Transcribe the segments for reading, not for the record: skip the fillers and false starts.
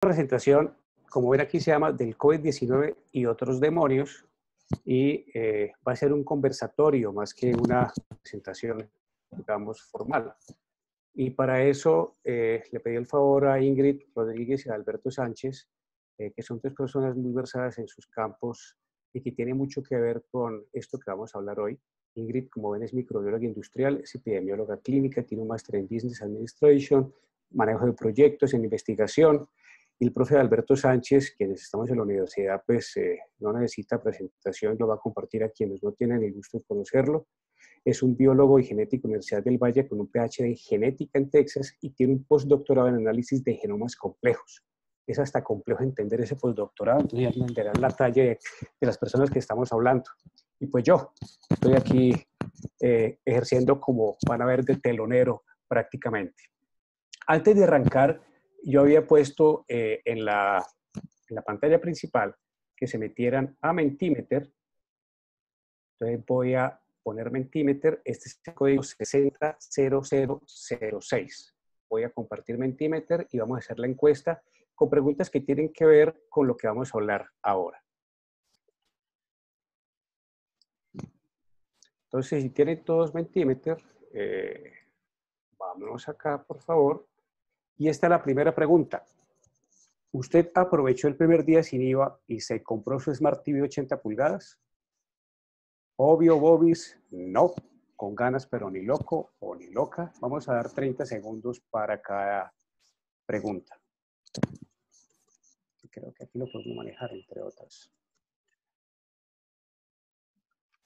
Presentación, como ven aquí, se llama del COVID-19 y otros demonios, y va a ser un conversatorio más que una presentación, digamos, formal. Y para eso le pedí el favor a Ingrid Rodríguez y a Alberto Sánchez, que son tres personas muy versadas en sus campos y que tienen mucho que ver con esto que vamos a hablar hoy. Ingrid, como ven, es microbióloga industrial, es epidemióloga clínica, tiene un máster en Business Administration, manejo de proyectos en investigación. Y el profe Alberto Sánchez, quienes estamos en la universidad, pues no necesita presentación, lo va a compartir a quienes no tienen el gusto de conocerlo. Es un biólogo y genético de la Universidad del Valle con un PhD en genética en Texas y tiene un postdoctorado en análisis de genomas complejos. Es hasta complejo entender ese postdoctorado, entonces ya entenderán la talla de las personas que estamos hablando. Y pues yo estoy aquí ejerciendo, como van a ver, de telonero prácticamente. Antes de arrancar, yo había puesto en la pantalla principal que se metieran a Mentimeter. Entonces voy a poner Mentimeter. Este es el código 600006. Voy a compartir Mentimeter y vamos a hacer la encuesta con preguntas que tienen que ver con lo que vamos a hablar ahora. Entonces, si tienen todos Mentimeter, vámonos acá, por favor. Y esta es la primera pregunta. ¿Usted aprovechó el primer día sin IVA y se compró su Smart TV 80 pulgadas? Obvio, Bobis, no. Con ganas, pero ni loco o ni loca. Vamos a dar 30 segundos para cada pregunta. Creo que aquí lo podemos manejar, entre otras.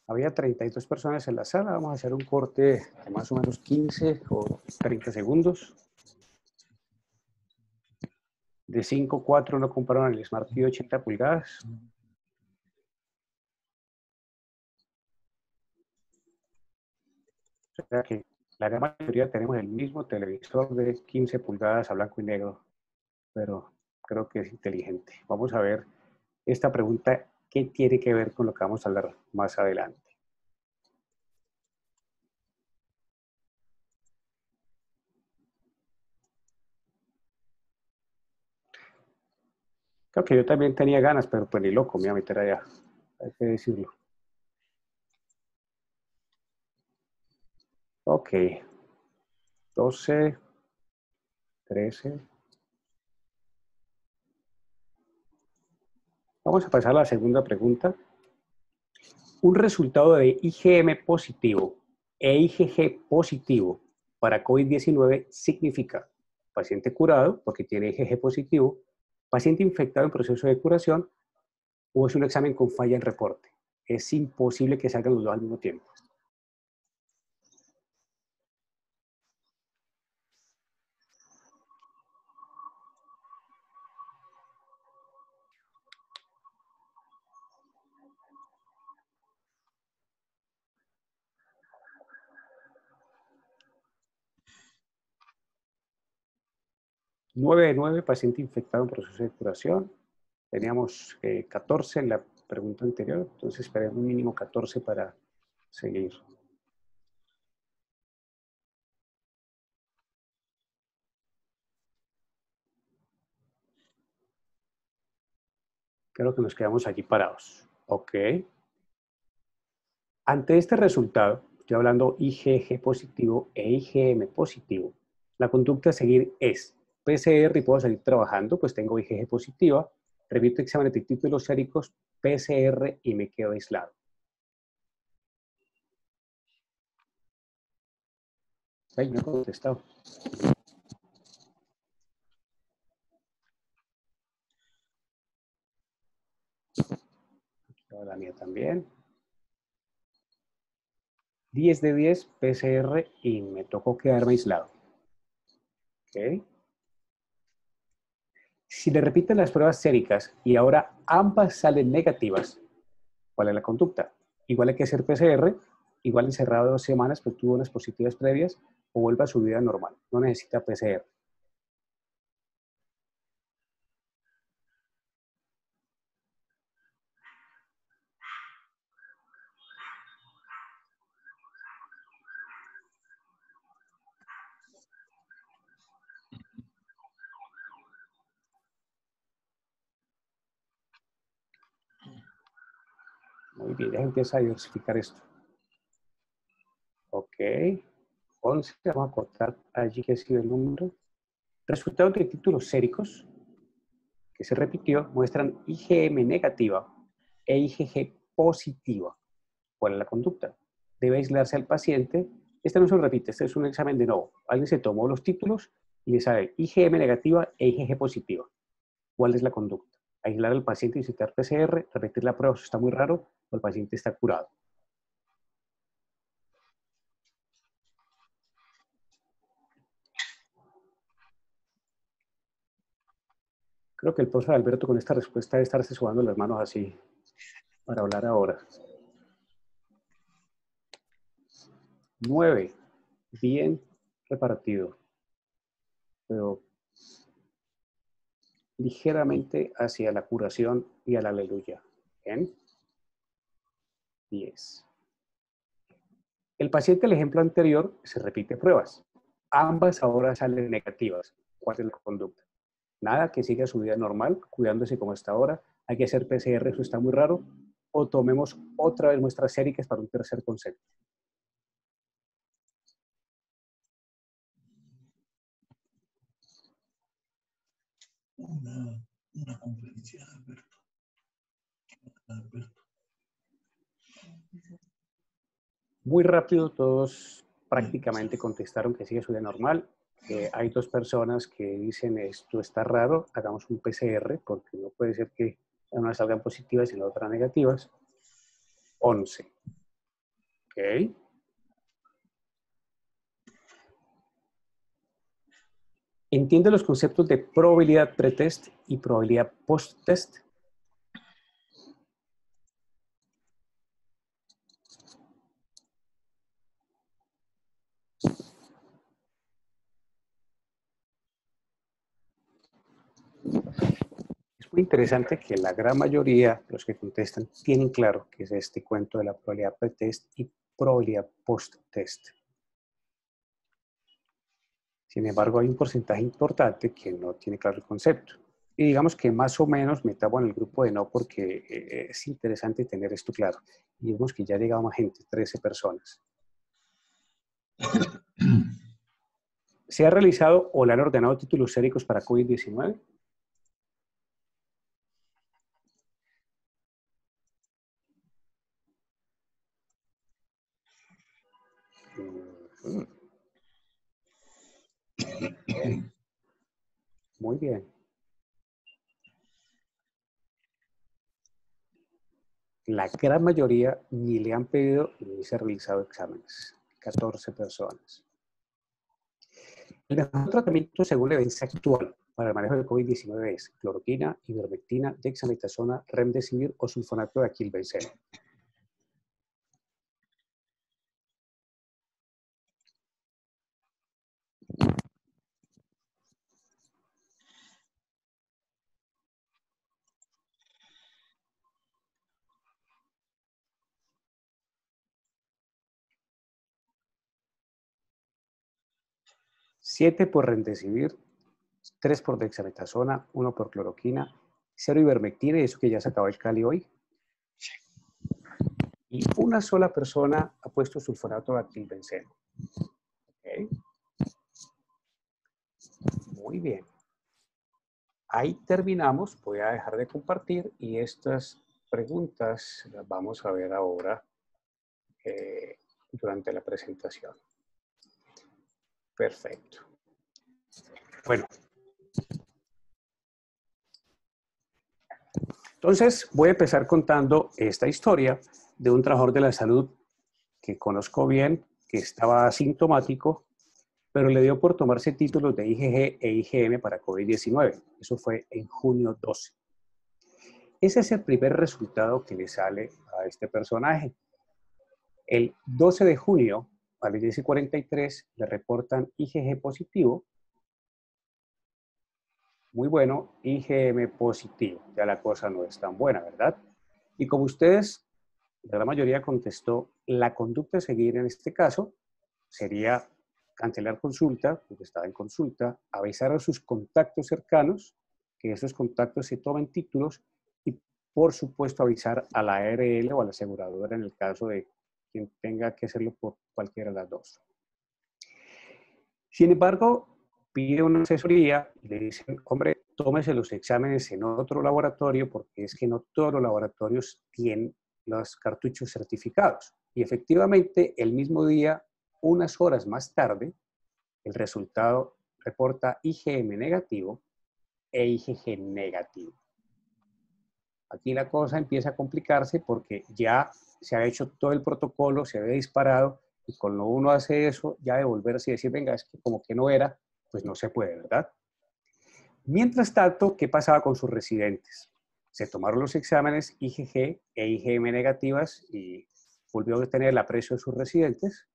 Había 32 personas en la sala. Vamos a hacer un corte de más o menos 15 o 30 segundos. De 5, 4 no compraron el Smart TV 80 pulgadas. O sea que la gran mayoría tenemos el mismo televisor de 15 pulgadas a blanco y negro, pero creo que es inteligente. Vamos a ver esta pregunta, ¿qué tiene que ver con lo que vamos a hablar más adelante? Creo que yo también tenía ganas, pero pues ni loco me iba a meter allá, hay que decirlo. Ok, 12, 13. Vamos a pasar a la segunda pregunta. Un resultado de IgM positivo e IgG positivo para COVID-19 significa paciente curado porque tiene IgG positivo, paciente infectado en proceso de curación o es un examen con falla en reporte. Es imposible que salgan los dos al mismo tiempo. Nueve de 9, paciente infectado en proceso de curación. Teníamos 14 en la pregunta anterior, entonces esperemos un mínimo 14 para seguir. Creo que nos quedamos allí parados. Ok. Ante este resultado, estoy hablando IgG positivo e IgM positivo, la conducta a seguir es PCR y puedo seguir trabajando, pues tengo IgG positiva, repito exámenes de títulos séricos, PCR y me quedo aislado. Ay, no he contestado. La mía también. 10 de 10 PCR y me tocó quedarme aislado. ¿Okay? Si le repiten las pruebas séricas y ahora ambas salen negativas, ¿cuál es la conducta? Igual hay que hacer PCR, igual encerrado 2 semanas, pues tuvo unas positivas previas, o vuelva a su vida normal. No necesita PCR. Muy bien, ya empieza a diversificar esto. Ok. 11, vamos a cortar allí que ha sido el número. Resultados de títulos séricos, que se repitió, muestran IgM negativa e IgG positiva. ¿Cuál es la conducta? Debe aislarse al paciente. Este no se repite, este es un examen de nuevo. Alguien se tomó los títulos y le sale IgM negativa e IgG positiva. ¿Cuál es la conducta? Aislar al paciente y visitar PCR, repetir la prueba, eso está muy raro, o el paciente está curado. Creo que el profesor Alberto con esta respuesta debe estarse subando las manos así para hablar ahora. 9. Bien repartido, pero ligeramente hacia la curación y a la aleluya. Bien. 10. El paciente, el ejemplo anterior, se repite pruebas. Ambas ahora salen negativas. ¿Cuál es la conducta? Nada, que siga su vida normal, cuidándose como hasta ahora. Hay que hacer PCR, eso está muy raro. O tomemos otra vez muestras séricas para un tercer concepto. Una conferencia, Alberto. Muy rápido todos prácticamente contestaron que sigue su vida normal. Hay dos personas que dicen esto está raro, hagamos un PCR porque no puede ser que unas salgan positivas y las otras negativas. 11. Ok. ¿Entiende los conceptos de probabilidad pretest y probabilidad post-test? Es muy interesante que la gran mayoría de los que contestan tienen claro que es este cuento de la probabilidad pretest y probabilidad post-test. Sin embargo, hay un porcentaje importante que no tiene claro el concepto. Y digamos que más o menos metamos en el grupo de no porque es interesante tener esto claro. Y vemos que ya llegaba más gente, 13 personas. ¿Se ha realizado o le han ordenado títulos séricos para COVID-19? Muy bien. La gran mayoría ni le han pedido ni se han realizado exámenes. 14 personas. El mejor tratamiento según la evidencia actual para el manejo del COVID-19 es cloroquina, ivermectina, dexametasona, remdesivir o sulfonato de aquilbenceno. Siete por remdesivir, 3 por dexametasona, 1 por cloroquina, 0 ivermectina, y eso que ya se acabó el cali hoy. Y una sola persona ha puesto sulfonato de aquilbenceno. ¿Okay? Muy bien. Ahí terminamos. Voy a dejar de compartir y estas preguntas las vamos a ver ahora durante la presentación. Perfecto. Bueno. Entonces, voy a empezar contando esta historia de un trabajador de la salud que conozco bien, que estaba asintomático, pero le dio por tomarse títulos de IgG e IgM para COVID-19. Eso fue en junio 12. Ese es el primer resultado que le sale a este personaje. El 12 de junio, a las 10:43, le reportan IgG positivo. Muy bueno, IgM positivo. Ya la cosa no es tan buena, ¿verdad? Y como ustedes, la gran mayoría contestó, la conducta a seguir en este caso sería cancelar consulta, porque estaba en consulta, avisar a sus contactos cercanos, que esos contactos se tomen títulos y por supuesto, avisar a la ARL o a la aseguradora en el caso de quien tenga que hacerlo por cualquiera de las dos. Sin embargo, pide una asesoría y le dicen, hombre, tómese los exámenes en otro laboratorio porque es que no todos los laboratorios tienen los cartuchos certificados. Y efectivamente, el mismo día, unas horas más tarde, el resultado reporta IgM negativo e IgG negativo. Aquí la cosa empieza a complicarse porque ya se ha hecho todo el protocolo, se había disparado, y cuando uno hace eso, ya devolverse y decir, venga, es que como que no era, pues no se puede, ¿verdad? Mientras tanto, ¿qué pasaba con sus residentes? Se tomaron los exámenes IgG e IgM negativas y volvió a tener el aprecio de sus residentes.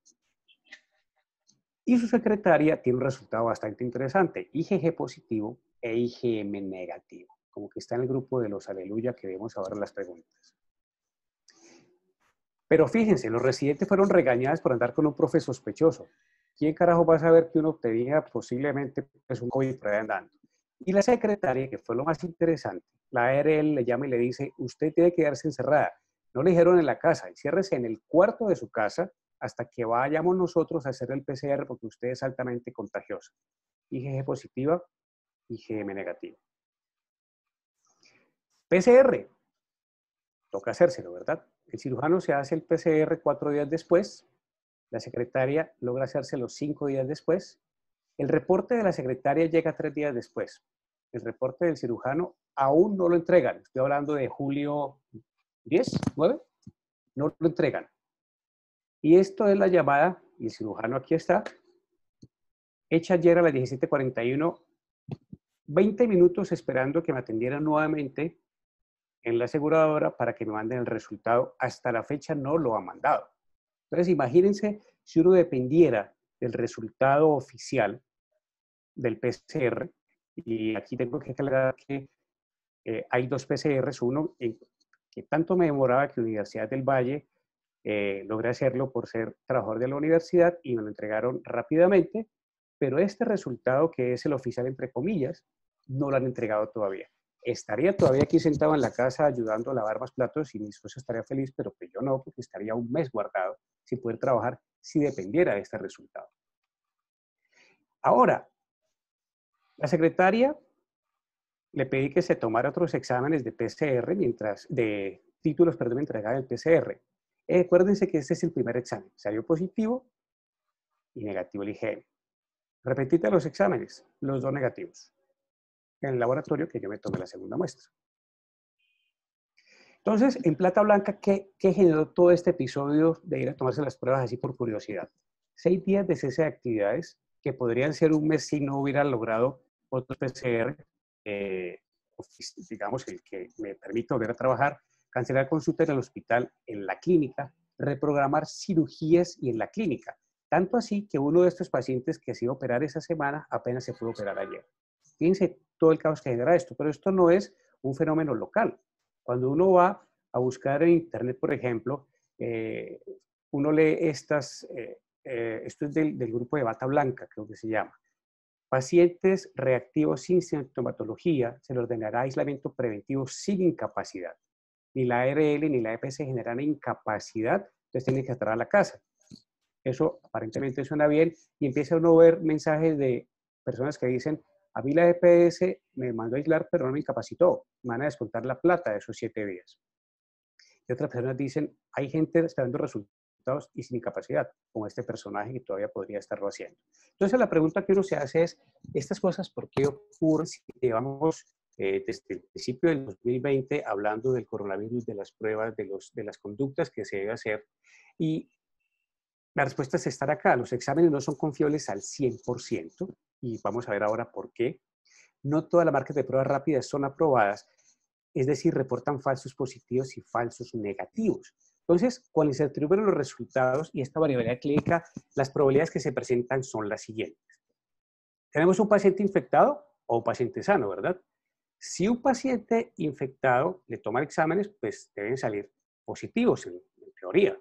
Y su secretaria tiene un resultado bastante interesante, IgG positivo e IgM negativo, como que está en el grupo de los aleluya que vemos ahora en las preguntas. Pero fíjense, los residentes fueron regañados por andar con un profe sospechoso. ¿Quién carajo va a saber que uno tenía posiblemente pues, un COVID por ahí andando? Y la secretaria, que fue lo más interesante, la ARL le llama y le dice, usted tiene que quedarse encerrada. No le dijeron en la casa, enciérrese en el cuarto de su casa hasta que vayamos nosotros a hacer el PCR porque usted es altamente contagioso. IgG positiva, IgM negativa. PCR, toca hacérselo, ¿verdad? El cirujano se hace el PCR 4 días después, la secretaria logra hacérselo 5 días después, el reporte de la secretaria llega 3 días después, el reporte del cirujano aún no lo entregan, estoy hablando de julio 10, 9, no lo entregan. Y esto es la llamada, y el cirujano aquí está, hecha ayer a las 17:41, 20 minutos esperando que me atendieran nuevamente en la aseguradora para que me manden el resultado. Hasta la fecha no lo ha mandado. Entonces, imagínense si uno dependiera del resultado oficial del PCR, y aquí tengo que aclarar que hay dos PCRs, uno que tanto me demoraba que la Universidad del Valle logré hacerlo por ser trabajador de la universidad y me lo entregaron rápidamente, pero este resultado, que es el oficial entre comillas, no lo han entregado todavía. Estaría todavía aquí sentado en la casa ayudando a lavar más platos y mi esposa estaría feliz, pero que yo no, porque estaría un mes guardado sin poder trabajar si dependiera de este resultado. Ahora, la secretaria le pedí que se tomara otros exámenes de PCR de títulos, perdón, me entregaba el PCR. Acuérdense que este es el primer examen. Salió positivo y negativo el IgM. Repetite los exámenes, los dos negativos. En el laboratorio que yo me tomé la segunda muestra. Entonces, en Plata Blanca, ¿qué generó todo este episodio de ir a tomarse las pruebas así por curiosidad? 6 días de cese de actividades que podrían ser un mes si no hubiera logrado otro PCR, digamos, el que me permite volver a trabajar, cancelar consultas en el hospital, en la clínica, reprogramar cirugías y en la clínica. Tanto así que uno de estos pacientes que se iba a operar esa semana apenas se pudo operar ayer. Fíjense todo el caos que genera esto, pero esto no es un fenómeno local. Cuando uno va a buscar en internet, por ejemplo, uno lee esto es del grupo de Bata Blanca, creo que se llama. Pacientes reactivos sin sintomatología se les ordenará aislamiento preventivo sin incapacidad. Ni la ARL ni la EPS generan incapacidad, entonces tienen que estar a la casa. Eso aparentemente suena bien y empieza uno a ver mensajes de personas que dicen, a mí la EPS me mandó a aislar, pero no me incapacitó. Me van a descontar la plata de esos 7 días. Y otras personas dicen, hay gente esperando resultados y sin incapacidad, como este personaje que todavía podría estarlo haciendo. Entonces la pregunta que uno se hace es, ¿estas cosas por qué ocurren si llevamos desde el principio del 2020 hablando del coronavirus, de las pruebas, de las conductas que se debe hacer? Y la respuesta es estar acá. Los exámenes no son confiables al 100%, y vamos a ver ahora por qué. No todas las marcas de pruebas rápidas son aprobadas, es decir, reportan falsos positivos y falsos negativos. Entonces, con la incertidumbre de los resultados y esta variabilidad clínica, las probabilidades que se presentan son las siguientes. Tenemos un paciente infectado o un paciente sano, ¿verdad? Si un paciente infectado le toma exámenes, pues deben salir positivos en teoría.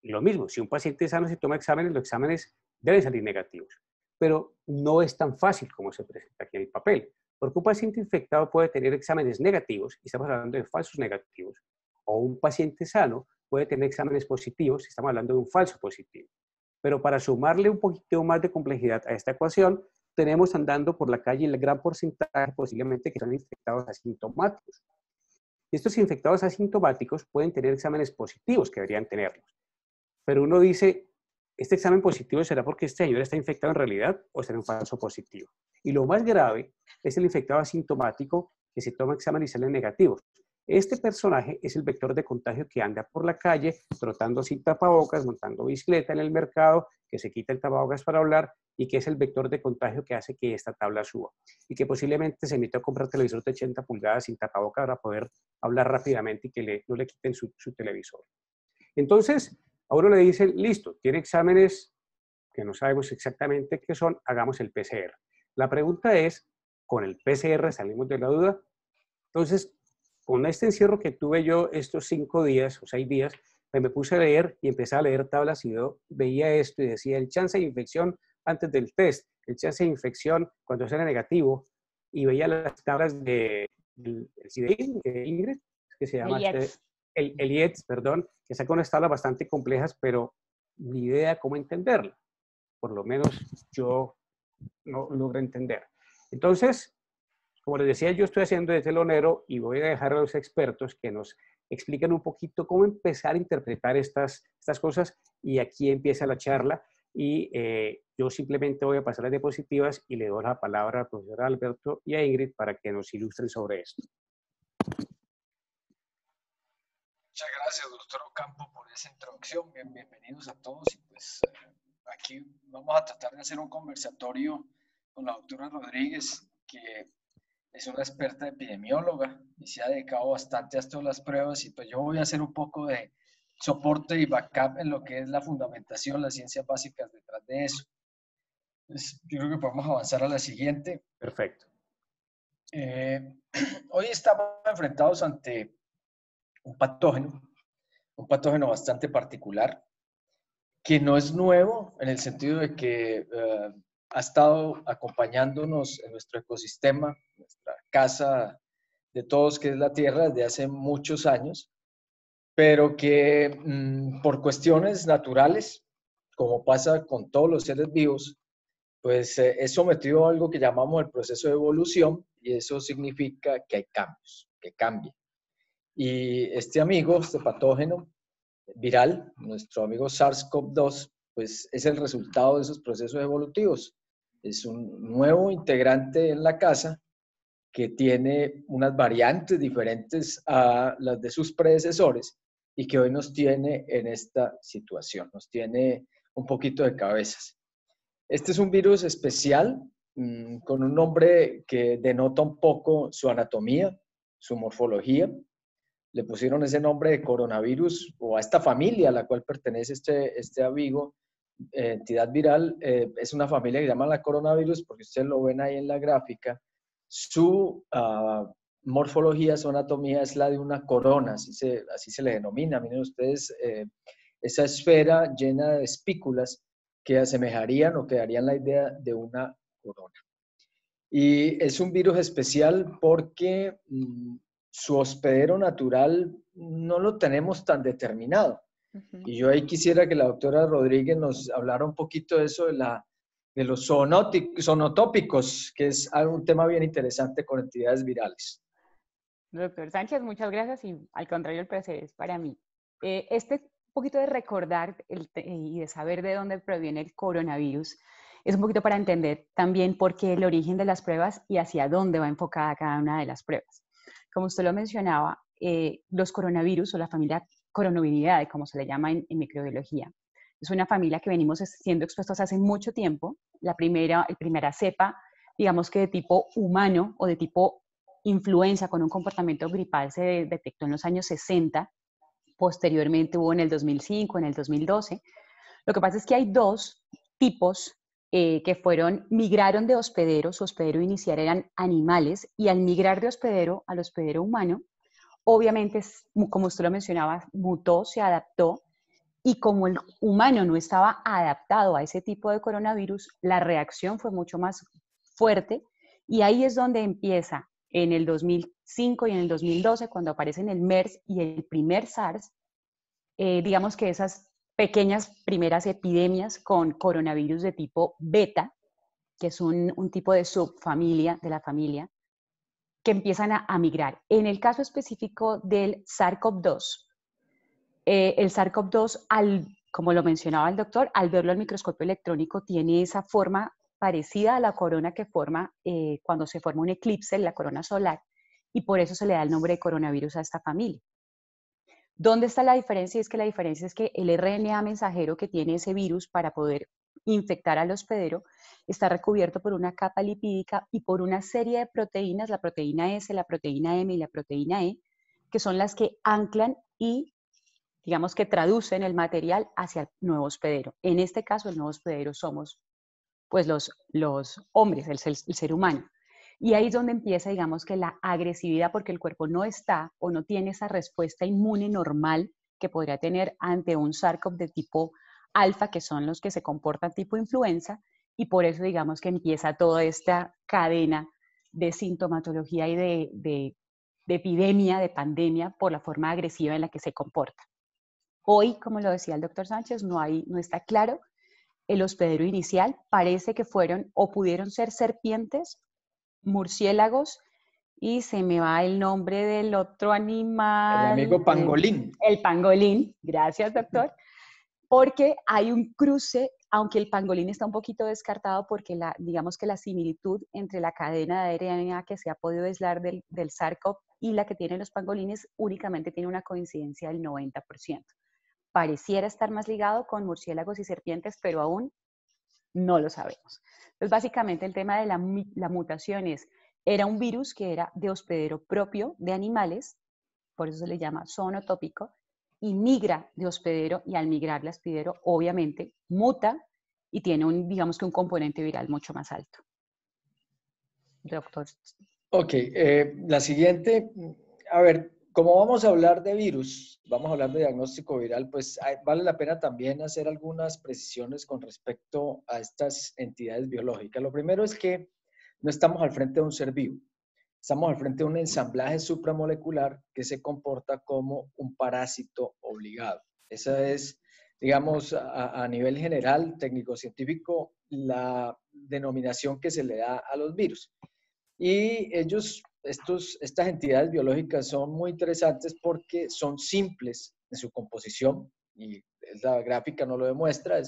Y lo mismo, si un paciente sano se toma exámenes, los exámenes deben salir negativos. Pero no es tan fácil como se presenta aquí en el papel. Porque un paciente infectado puede tener exámenes negativos, y estamos hablando de falsos negativos, o un paciente sano puede tener exámenes positivos, y estamos hablando de un falso positivo. Pero para sumarle un poquito más de complejidad a esta ecuación, tenemos andando por la calle el gran porcentaje posiblemente que son infectados asintomáticos. Y estos infectados asintomáticos pueden tener exámenes positivos, que deberían tenerlos. Pero uno dice, ¿este examen positivo será porque este señor está infectado en realidad o será un falso positivo? Y lo más grave es el infectado asintomático que se toma examen y sale negativo. Este personaje es el vector de contagio que anda por la calle trotando sin tapabocas, montando bicicleta en el mercado, que se quita el tapabocas para hablar y que es el vector de contagio que hace que esta tabla suba. Y que posiblemente se metió a comprar televisor de 80 pulgadas sin tapabocas para poder hablar rápidamente y que no le quiten su televisor. Entonces, a uno le dicen, listo, tiene exámenes que no sabemos exactamente qué son, hagamos el PCR. La pregunta es, ¿con el PCR salimos de la duda? Entonces, con este encierro que tuve yo estos 5 días o 6 días, me puse a leer y empecé a leer tablas y yo veía esto y decía el chance de infección antes del test, el chance de infección cuando era negativo, y veía las tablas del CIDEIN, Ingrid, que se llama el IETS, perdón, que saca unas tablas bastante complejas, pero ni idea cómo entenderla. Por lo menos yo no logro entender. Entonces, como les decía, yo estoy haciendo de telonero y voy a dejar a los expertos que nos expliquen un poquito cómo empezar a interpretar estas cosas, y aquí empieza la charla y yo simplemente voy a pasar las diapositivas y le doy la palabra al profesor Alberto y a Ingrid para que nos ilustren sobre esto. Muchas gracias, doctor Ocampo, por esa introducción. Bienvenidos a todos. Y pues aquí vamos a tratar de hacer un conversatorio con la doctora Rodríguez, que es una experta epidemióloga y se ha dedicado bastante a todas las pruebas. Y pues yo voy a hacer un poco de soporte y backup en lo que es la fundamentación, las ciencias básicas detrás de eso. Entonces, yo creo que podemos avanzar a la siguiente. Perfecto. Hoy estamos enfrentados ante un patógeno bastante particular, que no es nuevo en el sentido de que ha estado acompañándonos en nuestro ecosistema, nuestra casa de todos, que es la Tierra, desde hace muchos años, pero que por cuestiones naturales, como pasa con todos los seres vivos, pues es sometido a algo que llamamos el proceso de evolución, y eso significa que hay cambios, que cambia. Y este patógeno viral, nuestro amigo SARS-CoV-2, pues es el resultado de esos procesos evolutivos. Es un nuevo integrante en la casa que tiene unas variantes diferentes a las de sus predecesores y que hoy nos tiene en esta situación, nos tiene un poquito de cabezas. Este es un virus especial con un nombre que denota un poco su anatomía, su morfología. Le pusieron ese nombre de coronavirus, o a esta familia a la cual pertenece este amigo, entidad viral. Es una familia que llaman la coronavirus porque ustedes lo ven ahí en la gráfica. Su morfología, su anatomía es la de una corona, así se le denomina. Miren ustedes esa esfera llena de espículas que asemejarían o que darían la idea de una corona. Y es un virus especial porque su hospedero natural no lo tenemos tan determinado. Y yo ahí quisiera que la doctora Rodríguez nos hablara un poquito de eso, de los zoonotópicos, que es un tema bien interesante con entidades virales. Doctor Sánchez, muchas gracias, y al contrario, el placer es para mí. Este poquito de recordar y de saber de dónde proviene el coronavirus es un poquito para entender también por qué el origen de las pruebas y hacia dónde va enfocada cada una de las pruebas. Como usted lo mencionaba, los coronavirus o la familia Coronaviridae, como se le llama en microbiología, es una familia que venimos siendo expuestos hace mucho tiempo. La primera cepa, digamos que de tipo humano o de tipo influenza con un comportamiento gripal se detectó en los años 60, posteriormente hubo en el 2005, en el 2012. Lo que pasa es que hay dos tipos que migraron de hospedero. Su hospedero inicial eran animales, y al migrar de hospedero al hospedero humano, obviamente, como usted lo mencionaba, mutó, se adaptó, y como el humano no estaba adaptado a ese tipo de coronavirus, la reacción fue mucho más fuerte Y ahí es donde empieza, en el 2005 y en el 2012, cuando aparecen el MERS y el primer SARS, digamos que esas pequeñas primeras epidemias con coronavirus de tipo beta, que es un tipo de subfamilia de la familia, que empiezan a migrar. En el caso específico del SARS-CoV-2, el SARS-CoV-2, como lo mencionaba el doctor, al verlo al microscopio electrónico, tiene esa forma parecida a la corona que forma cuando se forma un eclipse en la corona solar, y por eso se le da el nombre de coronavirus a esta familia. ¿Dónde está la diferencia? Es que la diferencia es que el RNA mensajero que tiene ese virus para poder infectar al hospedero está recubierto por una capa lipídica y por una serie de proteínas, la proteína S, la proteína M y la proteína E, que son las que anclan y, digamos, que traducen el material hacia el nuevo hospedero. En este caso, el nuevo hospedero somos pues los hombres, el ser humano. Y ahí es donde empieza, digamos, que la agresividad, porque el cuerpo no está o no tiene esa respuesta inmune normal que podría tener ante un SARS-CoV de tipo alfa, que son los que se comportan tipo influenza, y por eso, digamos, que empieza toda esta cadena de sintomatología y de epidemia, de pandemia, por la forma agresiva en la que se comporta. Hoy, como lo decía el doctor Sánchez, no está claro el hospedero inicial. Parece que fueron o pudieron ser serpientes, murciélagos, y se me va el nombre del otro El animal. amigo pangolín. El pangolín, gracias doctor, porque hay un cruce, aunque el pangolín está un poquito descartado porque digamos que la similitud entre la cadena de RNA que se ha podido aislar del SARS-CoV y la que tienen los pangolines únicamente tiene una coincidencia del 90%. Pareciera estar más ligado con murciélagos y serpientes, pero aún no lo sabemos. Entonces, básicamente el tema de la mutación era un virus que era de hospedero propio de animales, por eso se le llama zoonotópico, y migra de hospedero, y al migrar de hospedero, obviamente, muta y tiene digamos que un componente viral mucho más alto. Doctor. Ok, la siguiente, a ver, como vamos a hablar de virus, vamos a hablar de diagnóstico viral, pues vale la pena también hacer algunas precisiones con respecto a estas entidades biológicas. Lo primero es que no estamos al frente de un ser vivo, estamos al frente de un ensamblaje supramolecular que se comporta como un parásito obligado. Esa es, digamos, a nivel general, técnico-científico, la denominación que se le da a los virus. Y estas entidades biológicas son muy interesantes porque son simples en su composición, y la gráfica no lo demuestra,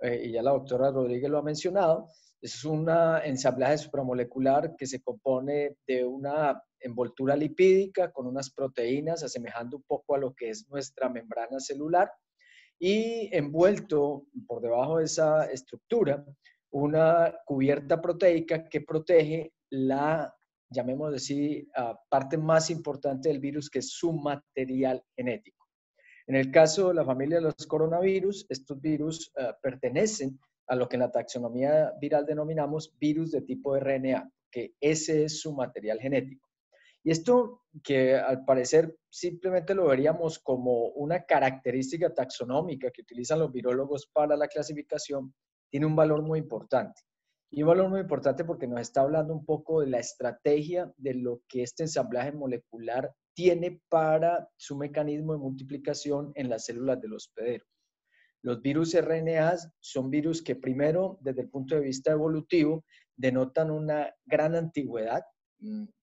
y ya la doctora Rodríguez lo ha mencionado. Es un ensamblaje supramolecular que se compone de una envoltura lipídica con unas proteínas, asemejando un poco a lo que es nuestra membrana celular, y envuelto por debajo de esa estructura una cubierta proteica que protege la, llamémoslo así, parte más importante del virus, que es su material genético. En el caso de la familia de los coronavirus, estos virus pertenecen a lo que en la taxonomía viral denominamos virus de tipo RNA, que ese es su material genético. Y esto, que al parecer simplemente lo veríamos como una característica taxonómica que utilizan los virólogos para la clasificación, tiene un valor muy importante. Y un valor muy importante porque nos está hablando un poco de la estrategia de lo que este ensamblaje molecular tiene para su mecanismo de multiplicación en las células del hospedero. Los virus RNA son virus que primero, desde el punto de vista evolutivo, denotan una gran antigüedad.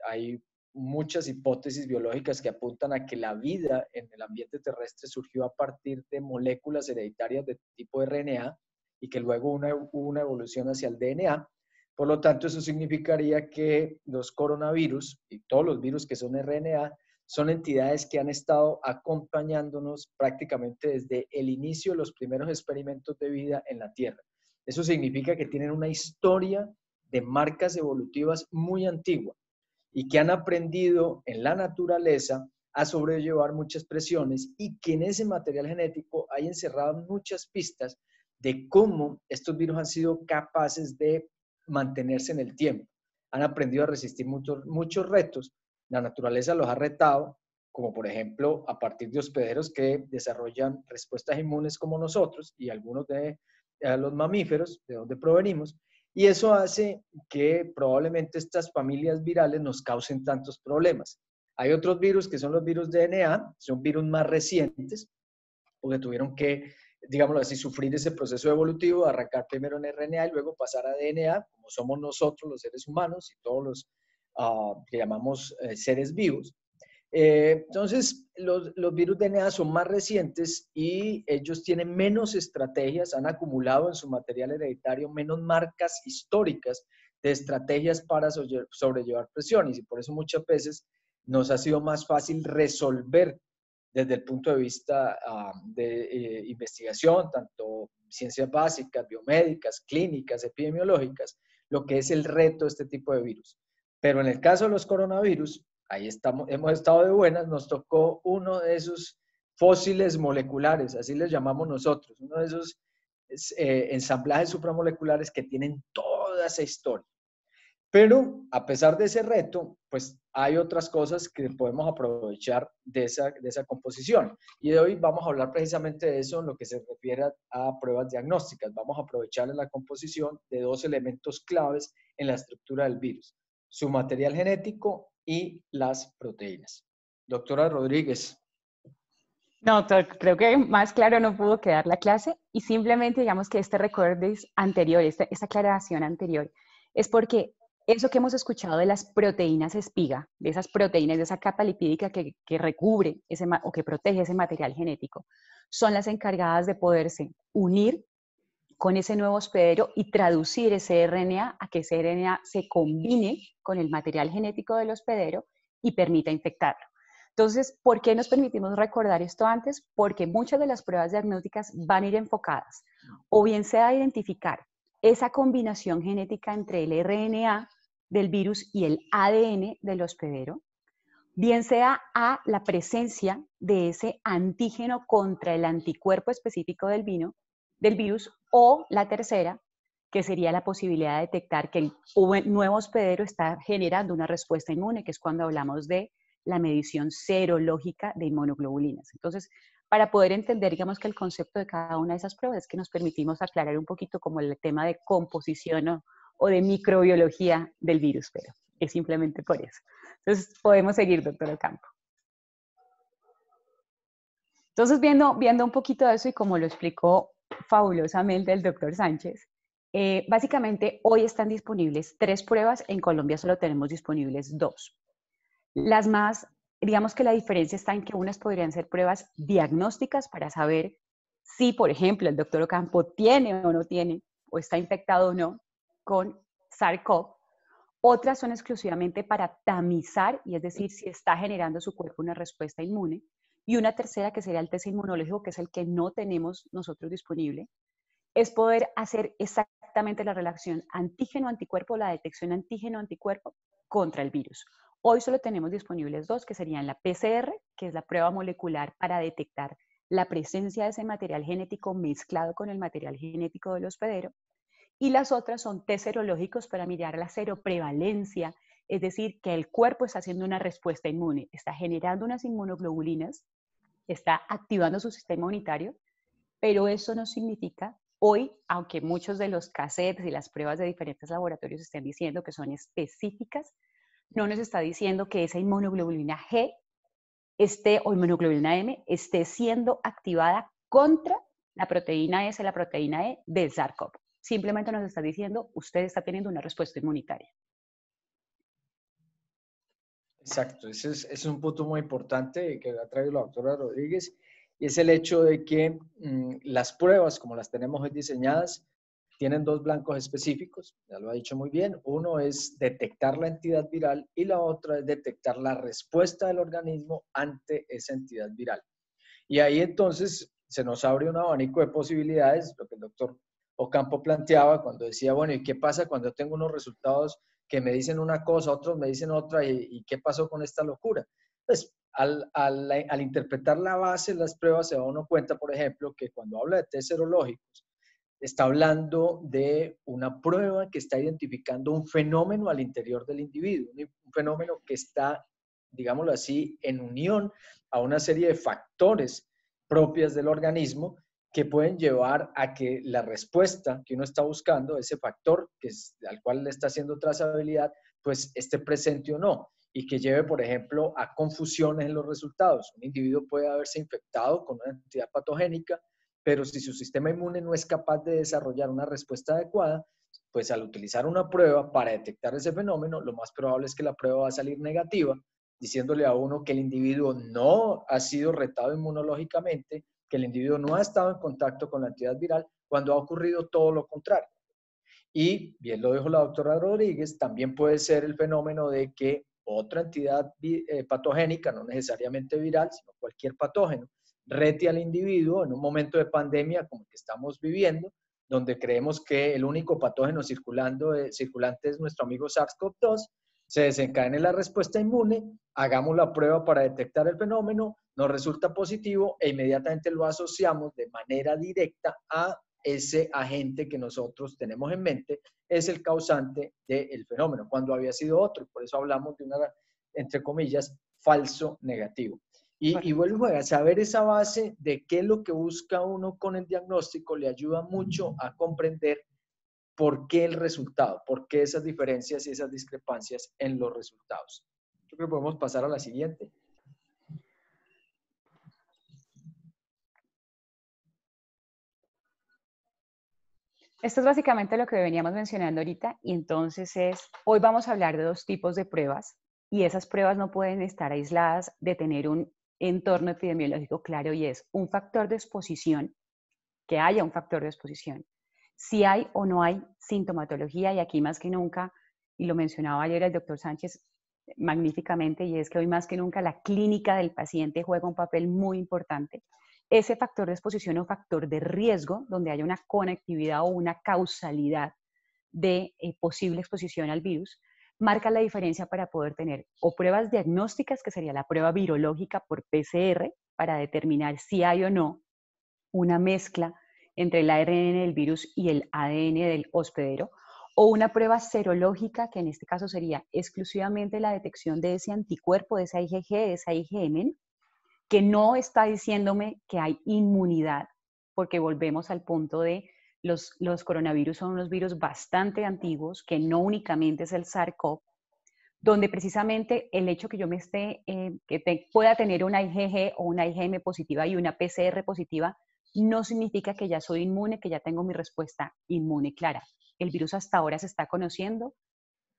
Hay muchas hipótesis biológicas que apuntan a que la vida en el ambiente terrestre surgió a partir de moléculas hereditarias de tipo RNA y que luego hubo una evolución hacia el DNA. Por lo tanto, eso significaría que los coronavirus y todos los virus que son RNA son entidades que han estado acompañándonos prácticamente desde el inicio de los primeros experimentos de vida en la Tierra. Eso significa que tienen una historia de marcas evolutivas muy antigua y que han aprendido en la naturaleza a sobrellevar muchas presiones, y que en ese material genético hay encerradas muchas pistas de cómo estos virus han sido capaces de mantenerse en el tiempo. Han aprendido a resistir muchos retos. La naturaleza los ha retado, como por ejemplo a partir de hospederos que desarrollan respuestas inmunes como nosotros y algunos de los mamíferos, de donde provenimos, Y eso hace que probablemente estas familias virales nos causen tantos problemas. Hay otros virus que son los virus DNA, son virus más recientes, porque tuvieron que, digámoslo así, sufrir ese proceso evolutivo de arrancar primero en RNA y luego pasar a DNA, como somos nosotros los seres humanos y todos los que llamamos seres vivos. Entonces, los virus DNA son más recientes y ellos tienen menos estrategias, han acumulado en su material hereditario menos marcas históricas de estrategias para sobrellevar presiones y por eso muchas veces nos ha sido más fácil resolver desde el punto de vista de investigación, tanto ciencias básicas, biomédicas, clínicas, epidemiológicas, lo que es el reto de este tipo de virus. Pero en el caso de los coronavirus, ahí estamos, hemos estado de buenas, nos tocó uno de esos fósiles moleculares, así les llamamos nosotros, uno de esos ensamblajes supramoleculares que tienen toda esa historia. Pero a pesar de ese reto, pues hay otras cosas que podemos aprovechar de esa composición. Y de hoy vamos a hablar precisamente de eso en lo que se refiere a pruebas diagnósticas. Vamos a aprovechar la composición de dos elementos claves en la estructura del virus: su material genético y las proteínas. Doctora Rodríguez. No, doctor, creo que más claro no pudo quedar la clase y simplemente digamos que este recordes anterior, esta aclaración anterior, es porque eso que hemos escuchado de las proteínas espiga, de esas proteínas, de esa capa lipídica que recubre o que protege ese material genético, son las encargadas de poderse unir con ese nuevo hospedero y traducir ese RNA a que ese RNA se combine con el material genético del hospedero y permita infectarlo. Entonces, ¿por qué nos permitimos recordar esto antes? Porque muchas de las pruebas diagnósticas van a ir enfocadas o bien sea a identificar esa combinación genética entre el RNA del virus y el ADN del hospedero, bien sea a la presencia de ese antígeno contra el anticuerpo específico del virus, o la tercera, que sería la posibilidad de detectar que el nuevo hospedero está generando una respuesta inmune, que es cuando hablamos de la medición serológica de inmunoglobulinas. Entonces, para poder entender, digamos, que el concepto de cada una de esas pruebas es que nos permitimos aclarar un poquito como el tema de composición o de microbiología del virus, pero es simplemente por eso. Entonces, podemos seguir, doctor Ocampo. Entonces, viendo un poquito de eso y como lo explicó fabulosamente el doctor Sánchez, básicamente hoy están disponibles 3 pruebas, en Colombia solo tenemos disponibles 2. Las más, digamos que la diferencia está en que unas podrían ser pruebas diagnósticas para saber si, por ejemplo, el doctor Ocampo tiene o no tiene, o está infectado o no con SARS-CoV. Otras son exclusivamente para tamizar, y es decir, si está generando su cuerpo una respuesta inmune. Y una tercera, que sería el test inmunológico, que es el que no tenemos nosotros disponible, es poder hacer exactamente la relación antígeno-anticuerpo, la detección antígeno-anticuerpo contra el virus. Hoy solo tenemos disponibles 2, que serían la PCR, que es la prueba molecular para detectar la presencia de ese material genético mezclado con el material genético del hospedero, y las otras son test serológicos para mirar la seroprevalencia, es decir, que el cuerpo está haciendo una respuesta inmune, está generando unas inmunoglobulinas, está activando su sistema inmunitario, pero eso no significa hoy, aunque muchos de los cassettes y las pruebas de diferentes laboratorios estén diciendo que son específicas, no nos está diciendo que esa inmunoglobulina G o inmunoglobulina M esté siendo activada contra la proteína S, la proteína E del SARS-CoV. Simplemente nos está diciendo, usted está teniendo una respuesta inmunitaria. Exacto, ese es un punto muy importante que ha traído la doctora Rodríguez, y es el hecho de que las pruebas, como las tenemos hoy diseñadas, tienen 2 blancos específicos, ya lo ha dicho muy bien. Uno es detectar la entidad viral y la otra es detectar la respuesta del organismo ante esa entidad viral. Y ahí entonces se nos abre un abanico de posibilidades, lo que el doctor Ocampo planteaba cuando decía, bueno, ¿y qué pasa cuando tengo unos resultados que me dicen una cosa, otros me dicen otra, y qué pasó con esta locura? Pues al interpretar la base de las pruebas se da uno cuenta, por ejemplo, que cuando habla de test serológicos, está hablando de una prueba que está identificando un fenómeno al interior del individuo, un fenómeno que está, digámoslo así, en unión a una serie de factores propias del organismo que pueden llevar a que la respuesta que uno está buscando, ese factor al cual le está haciendo trazabilidad, pues esté presente o no, y que lleve, por ejemplo, a confusiones en los resultados. Un individuo puede haberse infectado con una entidad patogénica, pero si su sistema inmune no es capaz de desarrollar una respuesta adecuada, pues al utilizar una prueba para detectar ese fenómeno, lo más probable es que la prueba va a salir negativa, diciéndole a uno que el individuo no ha sido retado inmunológicamente, que el individuo no ha estado en contacto con la entidad viral, cuando ha ocurrido todo lo contrario. Y, bien lo dijo la doctora Rodríguez, también puede ser el fenómeno de que otra entidad patogénica, no necesariamente viral, sino cualquier patógeno, rete al individuo en un momento de pandemia como el que estamos viviendo, donde creemos que el único patógeno circulante es nuestro amigo SARS-CoV-2, se desencadene la respuesta inmune, hagamos la prueba para detectar el fenómeno, nos resulta positivo e inmediatamente lo asociamos de manera directa a ese agente que nosotros tenemos en mente es el causante del fenómeno, cuando había sido otro. Por eso hablamos de una, entre comillas, falso negativo. Y vuelvo a saber esa base de qué es lo que busca uno con el diagnóstico, le ayuda mucho a comprender por qué el resultado, por qué esas diferencias y esas discrepancias en los resultados. Yo creo que podemos pasar a la siguiente. Esto es básicamente lo que veníamos mencionando ahorita y entonces hoy vamos a hablar de dos tipos de pruebas y esas pruebas no pueden estar aisladas de tener un entorno epidemiológico claro y es un factor de exposición, que haya un factor de exposición, si hay o no hay sintomatología y aquí más que nunca, y lo mencionaba ayer el doctor Sánchez magníficamente, y es que hoy más que nunca la clínica del paciente juega un papel muy importante. Ese factor de exposición o factor de riesgo, donde haya una conectividad o una causalidad de posible exposición al virus, marca la diferencia para poder tener o pruebas diagnósticas, que sería la prueba virológica por PCR, para determinar si hay o no una mezcla entre el ARN del virus y el ADN del hospedero, o una prueba serológica, que en este caso sería exclusivamente la detección de ese anticuerpo, de esa IgG, de esa IgM, que no está diciéndome que hay inmunidad, porque volvemos al punto de los coronavirus son unos virus bastante antiguos, que no únicamente es el SARS-CoV, donde precisamente el hecho que yo me pueda tener una IgG o una IgM positiva y una PCR positiva, no significa que ya soy inmune, que ya tengo mi respuesta inmune clara. El virus hasta ahora se está conociendo,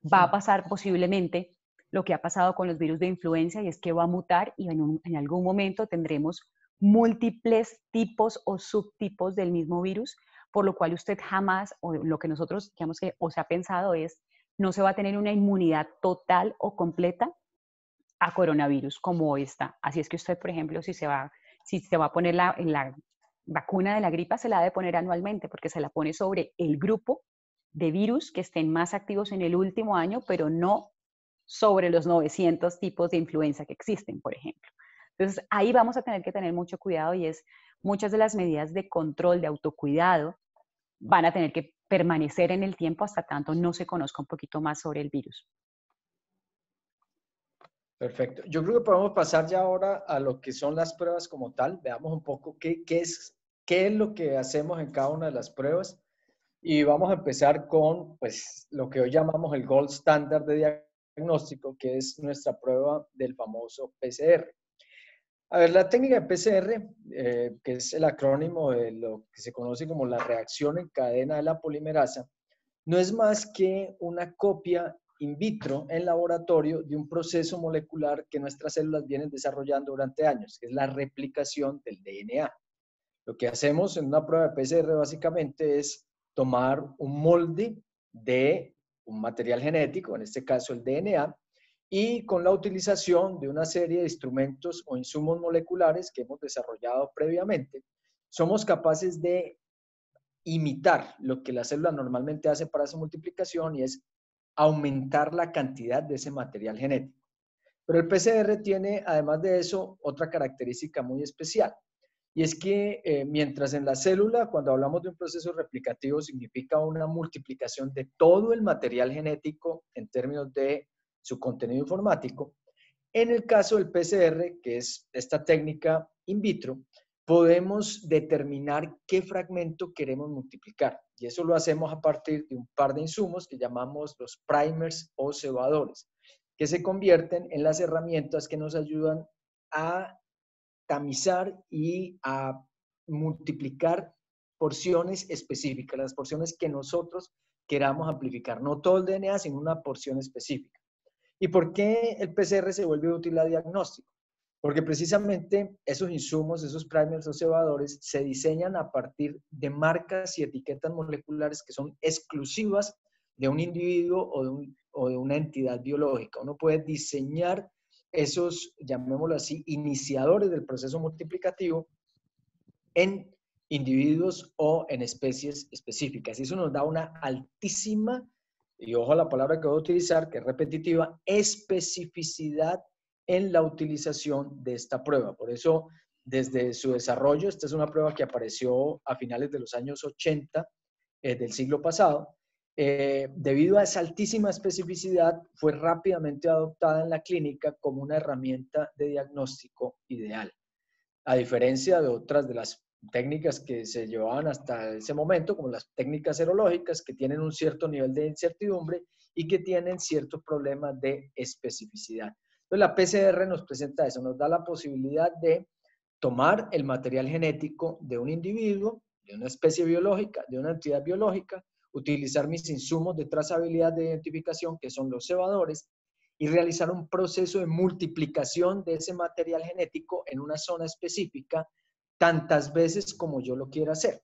va a pasar posiblemente lo que ha pasado con los virus de influenza y es que va a mutar y en algún momento tendremos múltiples tipos o subtipos del mismo virus, por lo cual usted jamás, o lo que nosotros digamos que o se ha pensado es, no se va a tener una inmunidad total o completa a coronavirus como hoy está. Así es que usted, por ejemplo, si se va a poner la vacuna de la gripa, se la debe poner anualmente porque se la pone sobre el grupo de virus que estén más activos en el último año, pero no sobre los 900 tipos de influenza que existen, por ejemplo. Entonces, ahí vamos a tener que tener mucho cuidado y muchas de las medidas de control, de autocuidado, van a tener que permanecer en el tiempo hasta tanto no se conozca un poquito más sobre el virus. Perfecto. Yo creo que podemos pasar ya ahora a lo que son las pruebas como tal. Veamos un poco qué es lo que hacemos en cada una de las pruebas. Y vamos a empezar con pues, lo que hoy llamamos el gold standard de diagnóstico, que es nuestra prueba del famoso PCR. A ver, la técnica de PCR, que es el acrónimo de lo que se conoce como la reacción en cadena de la polimerasa, no es más que una copia in vitro en laboratorio de un proceso molecular que nuestras células vienen desarrollando durante años, que es la replicación del DNA. Lo que hacemos en una prueba de PCR básicamente es tomar un molde de un material genético, en este caso el DNA, y con la utilización de una serie de instrumentos o insumos moleculares que hemos desarrollado previamente, somos capaces de imitar lo que la célula normalmente hace para su multiplicación y es aumentar la cantidad de ese material genético. Pero el PCR tiene, además de eso, otra característica muy especial. Y es que mientras en la célula, cuando hablamos de un proceso replicativo, significa una multiplicación de todo el material genético en términos de su contenido informático, en el caso del PCR, que es esta técnica in vitro, podemos determinar qué fragmento queremos multiplicar. Y eso lo hacemos a partir de un par de insumos que llamamos los primers o cebadores, que se convierten en las herramientas que nos ayudan a tamizar y a multiplicar porciones específicas, las porciones que nosotros queramos amplificar. No todo el DNA, sino una porción específica. ¿Y por qué el PCR se vuelve útil a diagnóstico? Porque precisamente esos insumos, esos primers o cebadores, se diseñan a partir de marcas y etiquetas moleculares que son exclusivas de un individuo o de una entidad biológica. Uno puede diseñar esos, llamémoslo así, iniciadores del proceso multiplicativo en individuos o en especies específicas. Y eso nos da una altísima, y ojo a la palabra que voy a utilizar, que es repetitiva, especificidad en la utilización de esta prueba. Por eso, desde su desarrollo, esta es una prueba que apareció a finales de los años 80 del siglo pasado. Debido a esa altísima especificidad, fue rápidamente adoptada en la clínica como una herramienta de diagnóstico ideal. A diferencia de otras de las técnicas que se llevaban hasta ese momento, como las técnicas serológicas, que tienen un cierto nivel de incertidumbre y que tienen ciertos problemas de especificidad. Entonces, la PCR nos presenta eso, nos da la posibilidad de tomar el material genético de un individuo, de una especie biológica, de una entidad biológica, utilizar mis insumos de trazabilidad de identificación, que son los cebadores, y realizar un proceso de multiplicación de ese material genético en una zona específica tantas veces como yo lo quiera hacer.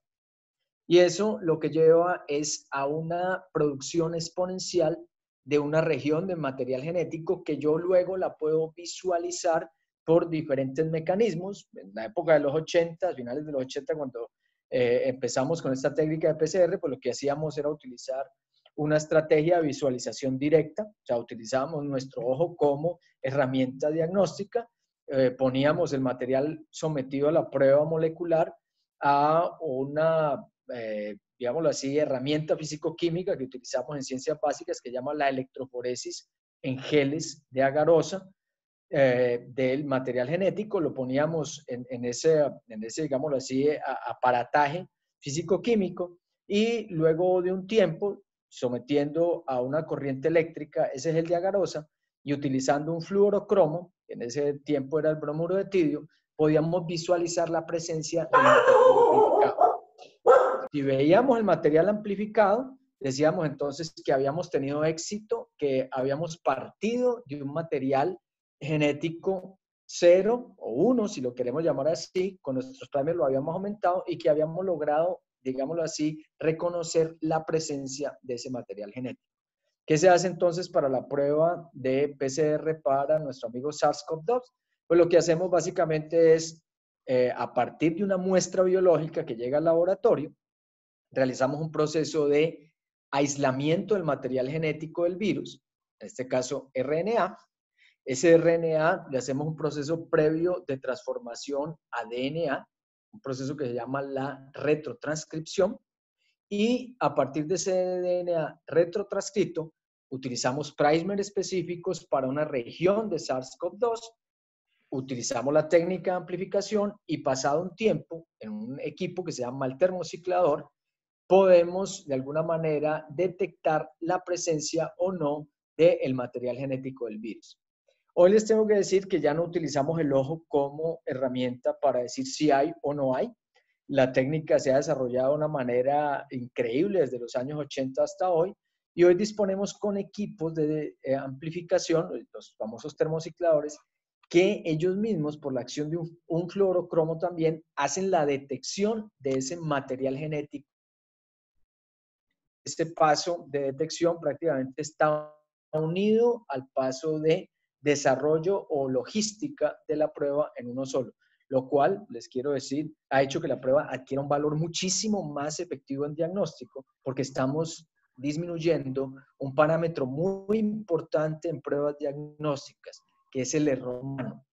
Y eso lo que lleva es a una producción exponencial de una región de material genético que yo luego la puedo visualizar por diferentes mecanismos. En la época de los 80, a finales de los 80, cuando empezamos con esta técnica de PCR, pues lo que hacíamos era utilizar una estrategia de visualización directa, o sea, utilizábamos nuestro ojo como herramienta diagnóstica, poníamos el material sometido a la prueba molecular a una, digámoslo así, herramienta físico-química que utilizamos en ciencias básicas que llama la electroforesis en geles de agarosa del material genético, lo poníamos en ese, digámoslo así, aparataje físico-químico y luego de un tiempo, sometiendo a una corriente eléctrica ese gel de agarosa y utilizando un fluorocromo, que en ese tiempo era el bromuro de tidio, podíamos visualizar la presencia del material amplificado. Si veíamos el material amplificado, decíamos entonces que habíamos tenido éxito, que habíamos partido de un material genético 0 o 1, si lo queremos llamar así, con nuestros primers lo habíamos aumentado y que habíamos logrado, digámoslo así, reconocer la presencia de ese material genético. ¿Qué se hace entonces para la prueba de PCR para nuestro amigo SARS-CoV-2? Pues lo que hacemos básicamente es, a partir de una muestra biológica que llega al laboratorio, realizamos un proceso de aislamiento del material genético del virus, en este caso RNA. Ese RNA le hacemos un proceso previo de transformación a DNA, un proceso que se llama la retrotranscripción, y a partir de ese DNA retrotranscrito utilizamos primers específicos para una región de SARS-CoV-2, utilizamos la técnica de amplificación y pasado un tiempo, en un equipo que se llama el termociclador, podemos de alguna manera detectar la presencia o no del material genético del virus. Hoy les tengo que decir que ya no utilizamos el ojo como herramienta para decir si hay o no hay. La técnica se ha desarrollado de una manera increíble desde los años 80 hasta hoy y hoy disponemos con equipos de amplificación, los famosos termocicladores, que ellos mismos, por la acción de un fluorocromo también, hacen la detección de ese material genético. Este paso de detección prácticamente está unido al paso de desarrollo o logística de la prueba en uno solo, lo cual, les quiero decir, ha hecho que la prueba adquiera un valor muchísimo más efectivo en diagnóstico, porque estamos disminuyendo un parámetro muy importante en pruebas diagnósticas, que es el error humano.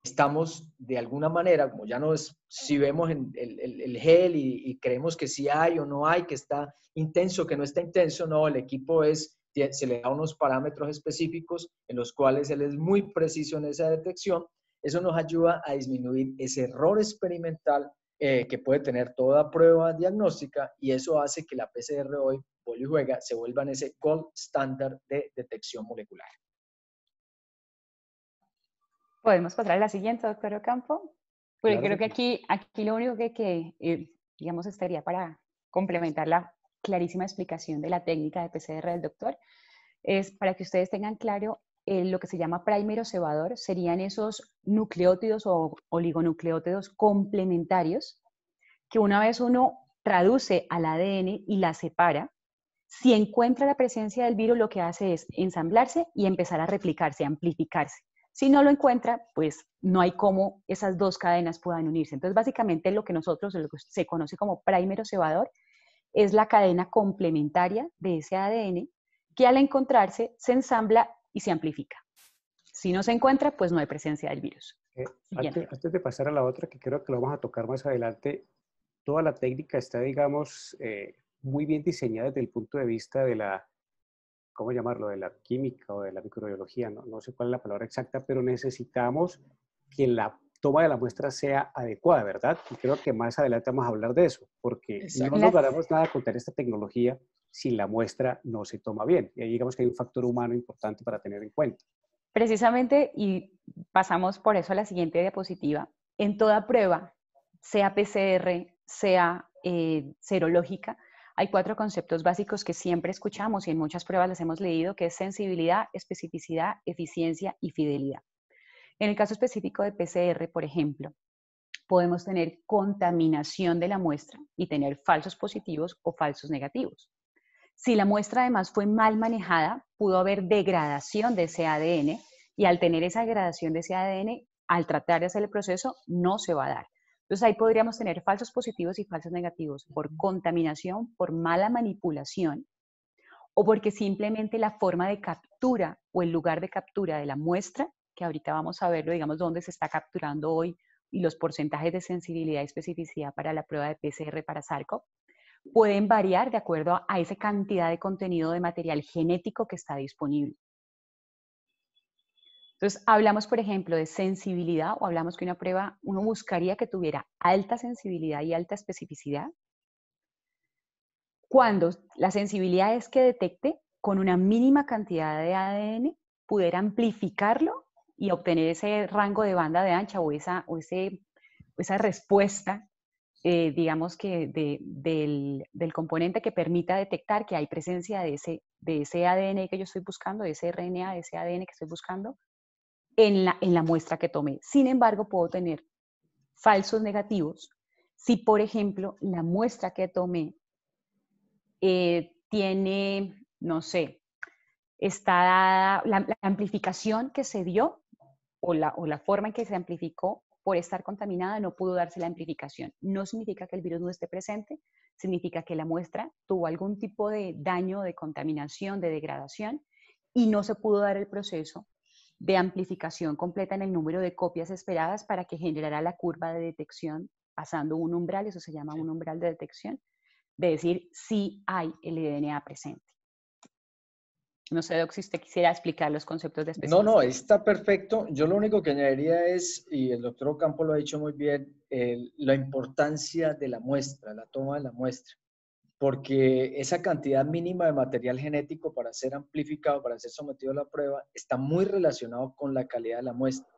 Estamos de alguna manera, como ya no es, si vemos el gel y creemos que sí hay o no hay, que está intenso, que no está intenso, no, el equipo se le da unos parámetros específicos en los cuales él es muy preciso en esa detección Eso nos ayuda a disminuir ese error experimental que puede tener toda prueba diagnóstica, y eso hace que la PCR hoy, vuelve y juega, se vuelva en ese gold standard de detección molecular. ¿Podemos pasar a la siguiente, doctor Ocampo? Porque Claro creo que que aquí lo único digamos, estaría para complementar la clarísima explicación de la técnica de PCR del doctor, es para que ustedes tengan claro lo que se llama prímero cebador, serían esos nucleótidos o oligonucleótidos complementarios que una vez uno traduce al ADN y la separa, si encuentra la presencia del virus, lo que hace es ensamblarse y empezar a replicarse, amplificarse. Si no lo encuentra, pues no hay cómo esas dos cadenas puedan unirse. Entonces, básicamente lo que se conoce como prímero cebador, es la cadena complementaria de ese ADN que al encontrarse se ensambla y se amplifica. Si no se encuentra, pues no hay presencia del virus. Antes de pasar a la otra, que creo que lo vamos a tocar más adelante, toda la técnica está, digamos, muy bien diseñada desde el punto de vista de la, ¿cómo llamarlo?, de la química o de la microbiología, no sé cuál es la palabra exacta, pero necesitamos que la toma de la muestra sea adecuada, ¿verdad? Y creo que más adelante vamos a hablar de eso, porque Exacto. no lograremos nada con esta tecnología si la muestra no se toma bien. Y ahí digamos que hay un factor humano importante para tener en cuenta. Precisamente, y pasamos por eso a la siguiente diapositiva, en toda prueba, sea PCR, sea serológica, hay 4 conceptos básicos que siempre escuchamos y en muchas pruebas las hemos leído, que es sensibilidad, especificidad, eficiencia y fidelidad. En el caso específico de PCR, por ejemplo, podemos tener contaminación de la muestra y tener falsos positivos o falsos negativos. Si la muestra además fue mal manejada, pudo haber degradación de ese ADN, y al tener esa degradación de ese ADN, al tratar de hacer el proceso, no se va a dar. Entonces ahí podríamos tener falsos positivos y falsos negativos por contaminación, por mala manipulación, o porque simplemente la forma de captura o el lugar de captura de la muestra, que ahorita vamos a verlo, digamos, dónde se está capturando hoy y los porcentajes de sensibilidad y especificidad para la prueba de PCR para SARS-CoV, pueden variar de acuerdo a esa cantidad de contenido de material genético que está disponible. Entonces, hablamos, por ejemplo, de sensibilidad, o hablamos que una prueba, uno buscaría que tuviera alta sensibilidad y alta especificidad, cuando la sensibilidad es que detecte con una mínima cantidad de ADN, pudiera amplificarlo y obtener ese rango de banda de ancha o esa respuesta, digamos que del componente que permita detectar que hay presencia de ese ADN que yo estoy buscando, de ese RNA, de ese ADN que estoy buscando, en la muestra que tomé. Sin embargo, puedo tener falsos negativos si, por ejemplo, la muestra que tomé tiene, no sé, está la amplificación que se dio o la forma en que se amplificó por estar contaminada, no pudo darse la amplificación. No significa que el virus no esté presente, significa que la muestra tuvo algún tipo de daño, de contaminación, de degradación, y no se pudo dar el proceso de amplificación completa en el número de copias esperadas para que generara la curva de detección pasando un umbral, eso se llama un umbral de detección, de decir si hay el DNA presente. No sé, Doc, si usted quisiera explicar los conceptos de especificidad. No, está perfecto. Yo lo único que añadiría es, y el doctor Ocampo lo ha dicho muy bien, la importancia de la muestra, la toma de la muestra, porque esa cantidad mínima de material genético para ser amplificado, para ser sometido a la prueba, está muy relacionado con la calidad de la muestra.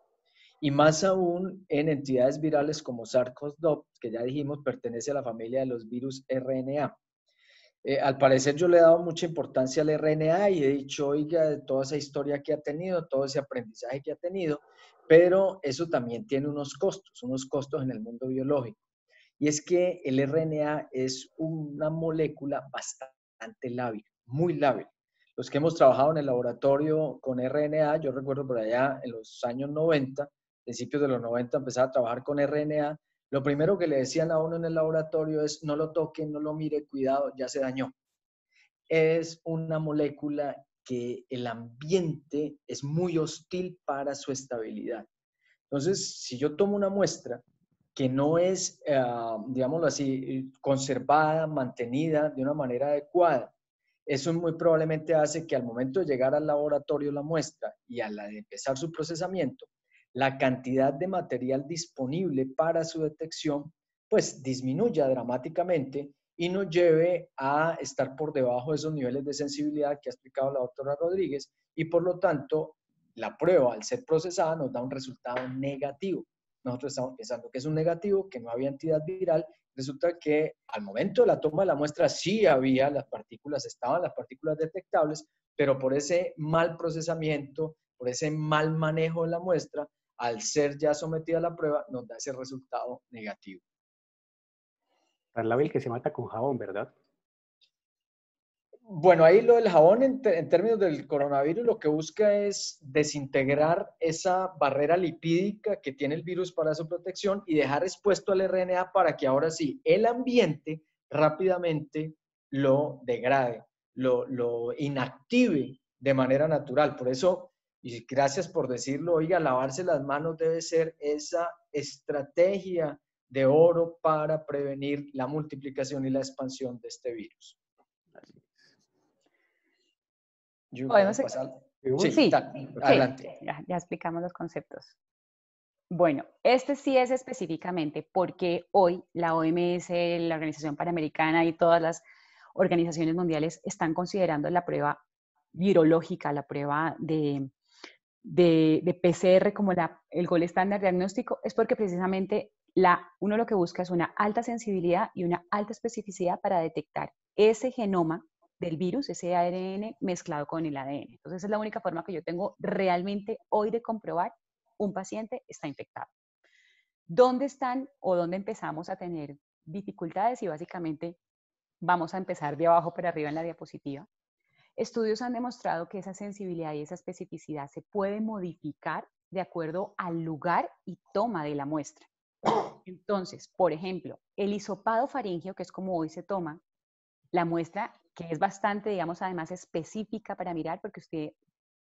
Y más aún en entidades virales como SARS-CoV-2, que ya dijimos pertenece a la familia de los virus RNA. Al parecer yo le he dado mucha importancia al RNA y he dicho, oiga, de toda esa historia que ha tenido, todo ese aprendizaje que ha tenido, pero eso también tiene unos costos en el mundo biológico. Y es que el RNA es una molécula bastante lábil, muy lábil. Los que hemos trabajado en el laboratorio con RNA, yo recuerdo por allá en los años 90, principios de los 90, empezaba a trabajar con RNA. Lo primero que le decían a uno en el laboratorio es, no lo toque, no lo mire, cuidado, ya se dañó. Es una molécula que el ambiente es muy hostil para su estabilidad. Entonces, si yo tomo una muestra que no es, digámoslo así, conservada, mantenida de una manera adecuada, eso muy probablemente hace que al momento de llegar al laboratorio la muestra y a la de empezar su procesamiento, la cantidad de material disponible para su detección pues disminuya dramáticamente y nos lleve a estar por debajo de esos niveles de sensibilidad que ha explicado la doctora Rodríguez, y por lo tanto la prueba, al ser procesada, nos da un resultado negativo. Nosotros estamos pensando que es un negativo, que no había entidad viral. Resulta que al momento de la toma de la muestra sí había las partículas, estaban las partículas detectables, pero por ese mal procesamiento, por ese mal manejo de la muestra, al ser ya sometida a la prueba, nos da ese resultado negativo. Tan lábil que se mata con jabón, ¿verdad? Bueno, ahí lo del jabón en términos del coronavirus lo que busca es desintegrar esa barrera lipídica que tiene el virus para su protección y dejar expuesto al RNA para que ahora sí el ambiente rápidamente lo degrade, lo inactive de manera natural. Por eso, y gracias por decirlo, oiga, lavarse las manos debe ser esa estrategia de oro para prevenir la multiplicación y la expansión de este virus. ¿Podemos pasar? Sí, Sí, adelante. Sí, ya explicamos los conceptos. Bueno, este sí es específicamente porque hoy la OMS, la Organización Panamericana y todas las organizaciones mundiales están considerando la prueba virológica, la prueba de PCR como el gol estándar diagnóstico, es porque precisamente uno lo que busca es una alta sensibilidad y una alta especificidad para detectar ese genoma del virus, ese ARN mezclado con el ADN. Entonces, esa es la única forma que yo tengo realmente hoy de comprobar un paciente está infectado. ¿Dónde están o dónde empezamos a tener dificultades? Y básicamente vamos a empezar de abajo para arriba en la diapositiva. Estudios han demostrado que esa sensibilidad y esa especificidad se puede modificar de acuerdo al lugar y toma de la muestra. Entonces, por ejemplo, el hisopado faríngeo, que es como hoy se toma, la muestra que es bastante, digamos, además específica para mirar, porque usted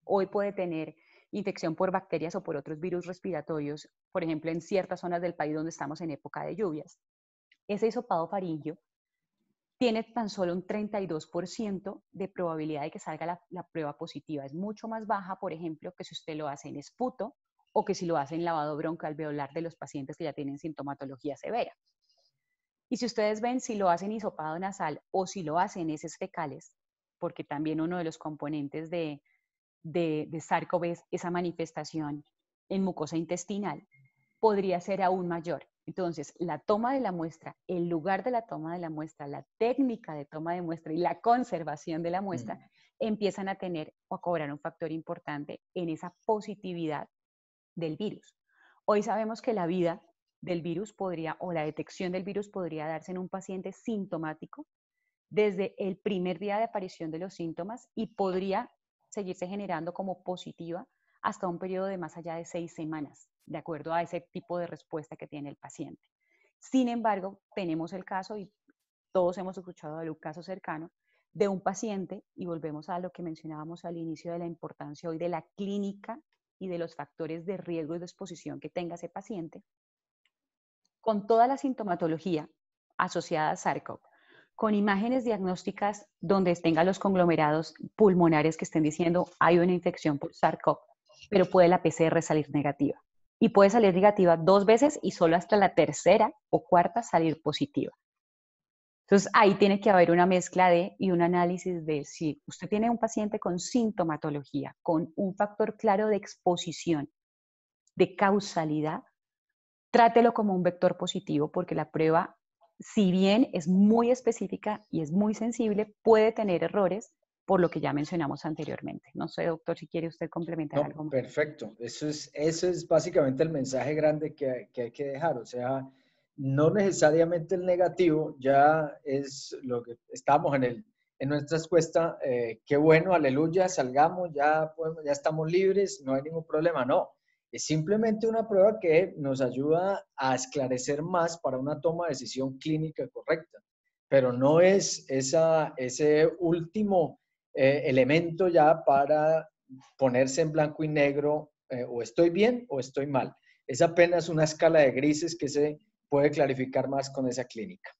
hoy puede tener infección por bacterias o por otros virus respiratorios, por ejemplo, en ciertas zonas del país donde estamos en época de lluvias. Ese hisopado faríngeo tiene tan solo un 32% de probabilidad de que salga la prueba positiva. Es mucho más baja, por ejemplo, que si usted lo hace en esputo o que si lo hace en lavado broncoalveolar de los pacientes que ya tienen sintomatología severa. Y si ustedes ven, si lo hacen hisopado nasal o si lo hacen en heces fecales, porque también uno de los componentes de SARS-CoV es esa manifestación en mucosa intestinal, podría ser aún mayor. Entonces, la toma de la muestra, el lugar de la toma de la muestra, la técnica de toma de muestra y la conservación de la muestra empiezan a tener o a cobrar un factor importante en esa positividad del virus. Hoy sabemos que la vida del virus podría, o la detección del virus podría darse en un paciente sintomático desde el primer día de aparición de los síntomas y podría seguirse generando como positiva hasta un periodo de más allá de 6 semanas, de acuerdo a ese tipo de respuesta que tiene el paciente. Sin embargo, tenemos el caso, y todos hemos escuchado de un caso cercano, de un paciente, y volvemos a lo que mencionábamos al inicio de la importancia hoy de la clínica y de los factores de riesgo y de exposición que tenga ese paciente, con toda la sintomatología asociada a SARS-CoV, con imágenes diagnósticas donde tenga los conglomerados pulmonares que estén diciendo hay una infección por SARS-CoV, pero puede la PCR salir negativa. Y puede salir negativa 2 veces y solo hasta la tercera o cuarta salir positiva. Entonces, ahí tiene que haber una mezcla y un análisis de si usted tiene un paciente con sintomatología, con un factor claro de exposición, de causalidad, trátelo como un vector positivo porque la prueba, si bien es muy específica y es muy sensible, puede tener errores por lo que ya mencionamos anteriormente. No sé, doctor, si quiere usted complementar algo más. Perfecto. Eso es básicamente el mensaje grande que hay que dejar. O sea, no necesariamente el negativo ya es lo que estamos en nuestra encuesta. Qué bueno, aleluya, salgamos, ya estamos libres, no hay ningún problema. No, es simplemente una prueba que nos ayuda a esclarecer más para una toma de decisión clínica correcta. Pero no es ese último elemento ya para ponerse en blanco y negro, o estoy bien o estoy mal. Es apenas una escala de grises que se puede clarificar más con esa clínica.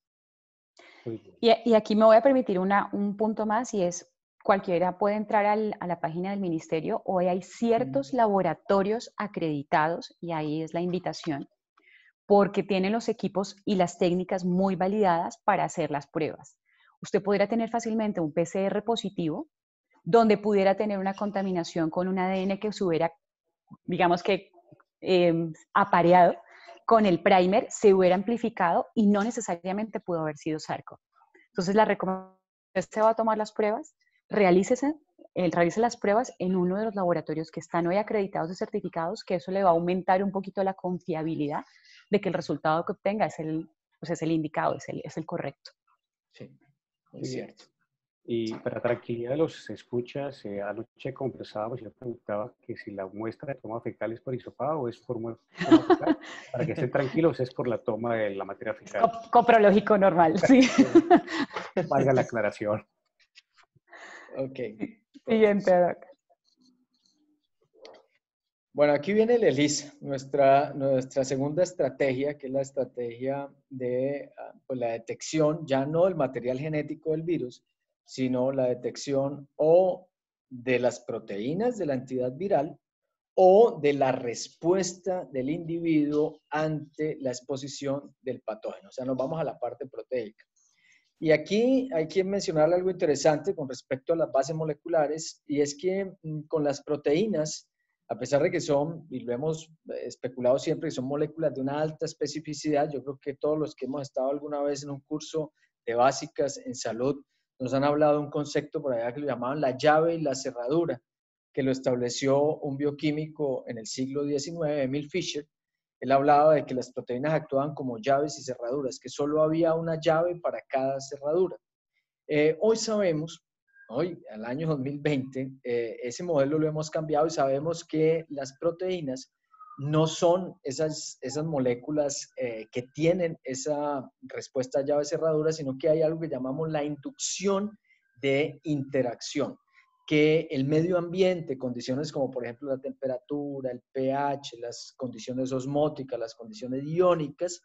Y aquí me voy a permitir un punto más, y es cualquiera puede entrar a la página del ministerio, o hay ciertos laboratorios acreditados, y ahí es la invitación, porque tienen los equipos y las técnicas muy validadas para hacer las pruebas. Usted podría tener fácilmente un PCR positivo, donde pudiera tener una contaminación con un ADN que se hubiera, digamos que, apareado con el primer, se hubiera amplificado y no necesariamente pudo haber sido SARS-CoV. Entonces, la recomendación es que se va a tomar las pruebas, realice las pruebas en uno de los laboratorios que están hoy acreditados y certificados, que eso le va a aumentar un poquito la confiabilidad de que el resultado que obtenga es el indicado, es el correcto. Sí, es cierto. Y para tranquilidad de los escuchas, anoche conversábamos y yo preguntaba que si la muestra de toma fecal es por hisopado o es por toma fecal. Para que estén tranquilos, es por la toma de la materia fecal. Coprológico normal, sí. Valga la aclaración. Ok. Siguiente, Doc. Bueno, aquí viene el ELISA, nuestra segunda estrategia, que es la estrategia de pues la detección, ya no del material genético del virus, sino la detección o de las proteínas de la entidad viral o de la respuesta del individuo ante la exposición del patógeno. O sea, nos vamos a la parte proteica. Y aquí hay que mencionar algo interesante con respecto a las bases moleculares, y es que con las proteínas, a pesar de que son, y lo hemos especulado siempre, que son moléculas de una alta especificidad, yo creo que todos los que hemos estado alguna vez en un curso de básicas en salud nos han hablado de un concepto por allá que lo llamaban la llave y la cerradura, que lo estableció un bioquímico en el siglo XIX, Emil Fischer. Él hablaba de que las proteínas actuaban como llaves y cerraduras, que solo había una llave para cada cerradura. Hoy sabemos, hoy, al año 2020, ese modelo lo hemos cambiado y sabemos que las proteínas no son esas moléculas que tienen esa respuesta llave-cerradura, sino que hay algo que llamamos la inducción de interacción, que el medio ambiente, condiciones como por ejemplo la temperatura, el pH, las condiciones osmóticas, las condiciones iónicas,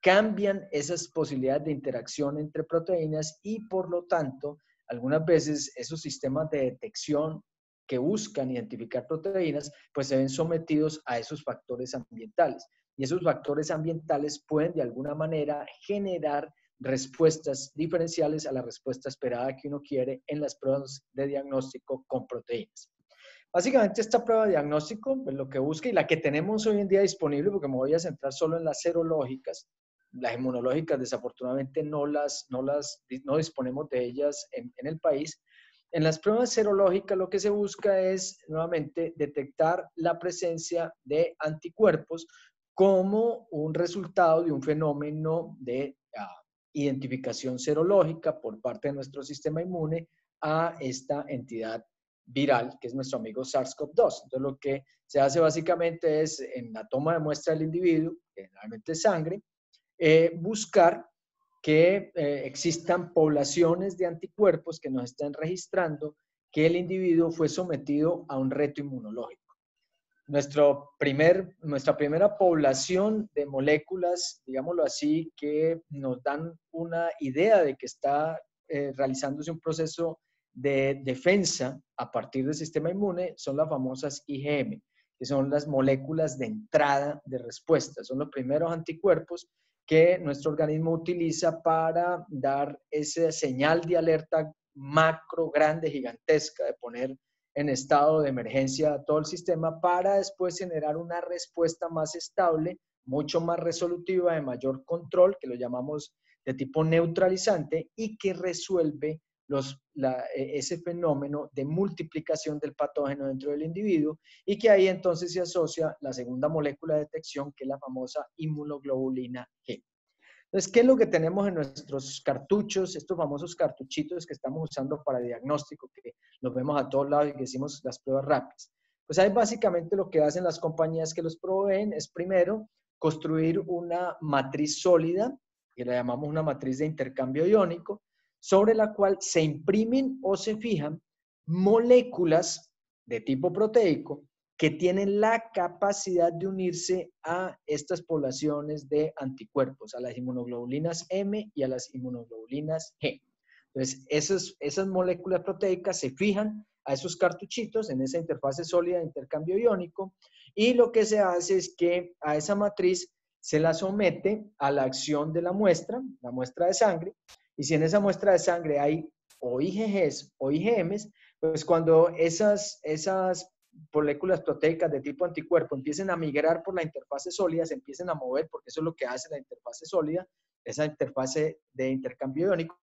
cambian esas posibilidades de interacción entre proteínas y por lo tanto, algunas veces esos sistemas de detección que buscan identificar proteínas, pues se ven sometidos a esos factores ambientales. Y esos factores ambientales pueden de alguna manera generar respuestas diferenciales a la respuesta esperada que uno quiere en las pruebas de diagnóstico con proteínas. Básicamente esta prueba de diagnóstico, pues lo que busca y la que tenemos hoy en día disponible, porque me voy a centrar solo en las serológicas, las inmunológicas desafortunadamente no disponemos de ellas en el país. En las pruebas serológicas lo que se busca es nuevamente detectar la presencia de anticuerpos como un resultado de un fenómeno de identificación serológica por parte de nuestro sistema inmune a esta entidad viral, que es nuestro amigo SARS-CoV-2. Entonces, lo que se hace básicamente es, en la toma de muestra del individuo, generalmente sangre, buscar que existan poblaciones de anticuerpos que nos estén registrando que el individuo fue sometido a un reto inmunológico. Nuestra primera población de moléculas, digámoslo así, que nos dan una idea de que está realizándose un proceso de defensa a partir del sistema inmune, son las famosas IgM, que son las moléculas de entrada de respuesta. Son los primeros anticuerpos que nuestro organismo utiliza para dar esa señal de alerta macro, grande, gigantesca, de poner en estado de emergencia a todo el sistema para después generar una respuesta más estable, mucho más resolutiva, de mayor control, que lo llamamos de tipo neutralizante y que resuelve ese fenómeno de multiplicación del patógeno dentro del individuo y que ahí entonces se asocia la segunda molécula de detección, que es la famosa inmunoglobulina G. Entonces, ¿qué es lo que tenemos en nuestros cartuchos, estos famosos cartuchitos que estamos usando para diagnóstico, que los vemos a todos lados y que decimos las pruebas rápidas? Pues ahí básicamente lo que hacen las compañías que los proveen es primero construir una matriz sólida, que la llamamos una matriz de intercambio iónico, sobre la cual se imprimen o se fijan moléculas de tipo proteico que tienen la capacidad de unirse a estas poblaciones de anticuerpos, a las inmunoglobulinas M y a las inmunoglobulinas G. Entonces, esas moléculas proteicas se fijan a esos cartuchitos en esa interfase sólida de intercambio iónico, y lo que se hace es que a esa matriz se la somete a la acción de la muestra de sangre, y si en esa muestra de sangre hay o IgGs o IgMs, pues cuando esas moléculas proteicas de tipo anticuerpo empiecen a migrar por la interfase sólida, se empiecen a mover, porque eso es lo que hace la interfase sólida, esa interfase de intercambio iónico,